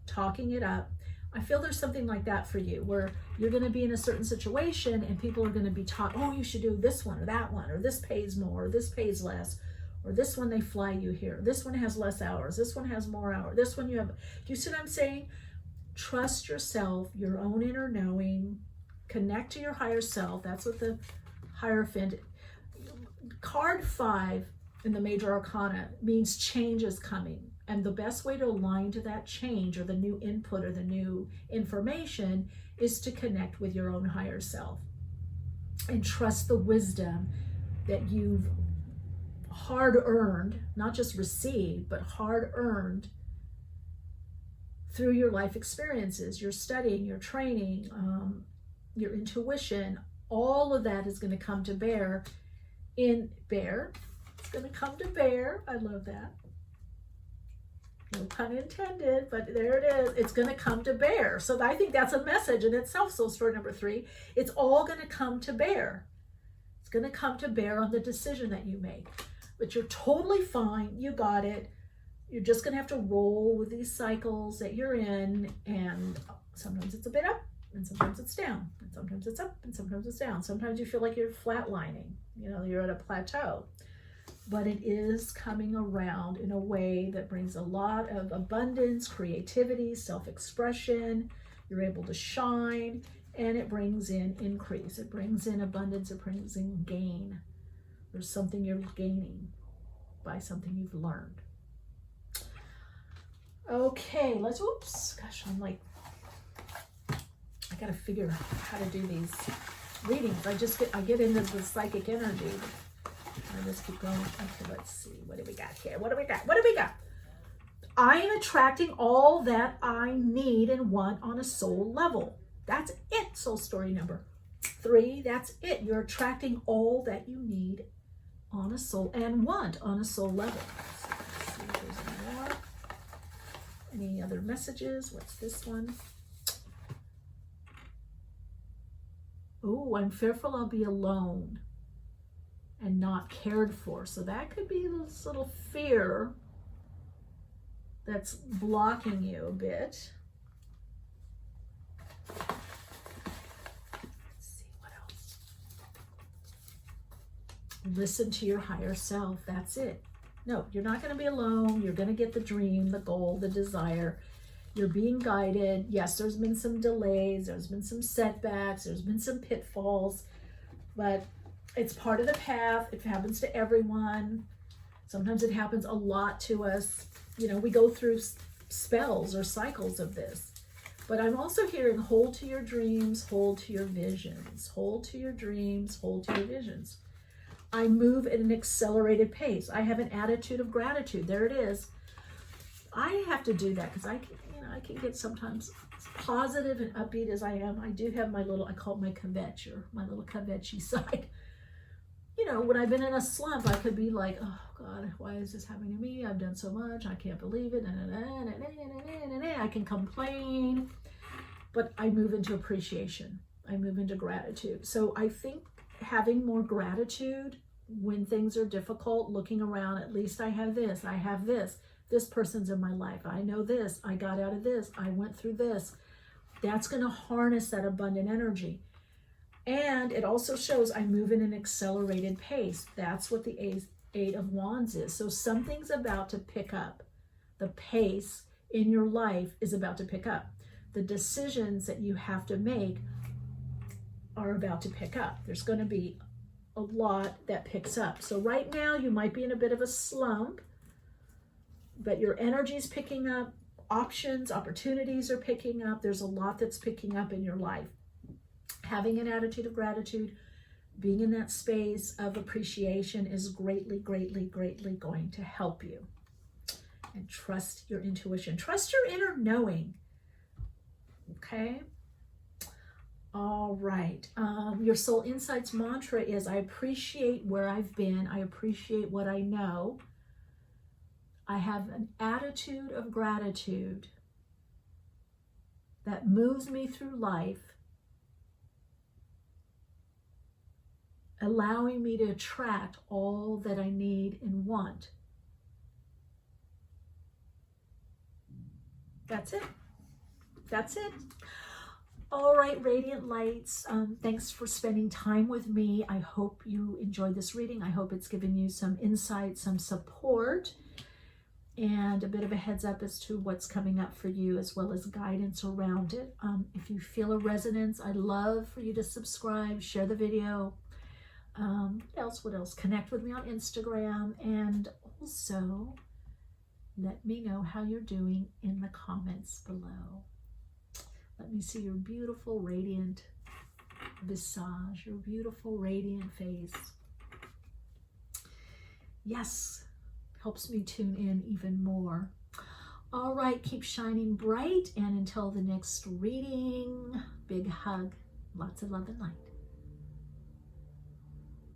talking it up. I feel there's something like that for you, where you're going to be in a certain situation and people are going to be taught, oh, you should do this one or that one, or this pays more, or this pays less, or this one they fly you here, this one has less hours, this one has more hours, this one you have. Do you see what I'm saying? Trust yourself, your own inner knowing, connect to your higher self. That's what the Hierophant. Card 5 in the Major Arcana means change is coming. And the best way to align to that change, or the new input, or the new information, is to connect with your own higher self and trust the wisdom that you've hard earned, not just received, but hard earned through your life experiences, your studying, your training, your intuition, all of that is going to come to bear It's going to come to bear. I love that. No pun intended, but there it is. It's going to come to bear. So I think that's a message in itself. Soul story number 3. It's all going to come to bear. It's going to come to bear on the decision that you make. But you're totally fine. You got it. You're just going to have to roll with these cycles that you're in. And sometimes it's a bit up, and sometimes it's down. And sometimes it's up, and sometimes it's down. Sometimes you feel like you're flatlining. You know, you're at a plateau. But it is coming around in a way that brings a lot of abundance, creativity, self-expression. You're able to shine, and it brings in increase. It brings in abundance. It brings in gain. There's something you're gaining by something you've learned. Okay, gosh, I gotta figure out how to do these readings. I get into the psychic energy. I just keep going. Okay, let's see. What do we got here? What do we got? I am attracting all that I need and want on a soul level. That's it. Soul story number 3. That's it. You're attracting all that you need on a soul and want on a soul level. So let's see if there's any more. Any other messages? What's this one? Oh, I'm fearful I'll be alone and not cared for. So that could be this little fear that's blocking you a bit. Let's see what else. Listen to your higher self. That's it. No, you're not going to be alone. You're going to get the dream, the goal, the desire. You're being guided. Yes, there's been some delays. There's been some setbacks. There's been some pitfalls, but it's part of the path. It happens to everyone. Sometimes it happens a lot to us. You know, we go through spells or cycles of this. But I'm also hearing hold to your dreams, hold to your visions, hold to your dreams, hold to your visions. I move at an accelerated pace. I have an attitude of gratitude. There it is. I have to do that because I can get sometimes positive and upbeat as I am. I do have my little, I call it my kvetch, or my little kvetchy side. You know, when I've been in a slump, I could be like, oh God, why is this happening to me? I've done so much. I can't believe it. I can complain, but I move into appreciation. I move into gratitude. So I think having more gratitude when things are difficult, looking around, at least I have this, this person's in my life. I know this, I got out of this, I went through this. That's going to harness that abundant energy. And it also shows I move in an accelerated pace. That's what the Eight of Wands is. So something's about to pick up. The pace in your life is about to pick up. The decisions that you have to make are about to pick up. There's going to be a lot that picks up. So right now you might be in a bit of a slump, but your energy is picking up. Options, opportunities are picking up. There's a lot that's picking up in your life. Having an attitude of gratitude, being in that space of appreciation is greatly, greatly, greatly going to help you. And trust your intuition. Trust your inner knowing. Okay? All right. Your Soul Insights mantra is, I appreciate where I've been. I appreciate what I know. I have an attitude of gratitude that moves me through life, allowing me to attract all that I need and want. That's it. That's it. All right, Radiant Lights, thanks for spending time with me. I hope you enjoyed this reading. I hope it's given you some insight, some support, and a bit of a heads up as to what's coming up for you, as well as guidance around it. If you feel a resonance, I'd love for you to subscribe, share the video. What else? Connect with me on Instagram, and also let me know how you're doing in the comments below. Let me see your beautiful, radiant visage, your beautiful, radiant face. Yes, helps me tune in even more. All right, keep shining bright, and until the next reading, big hug, lots of love and light.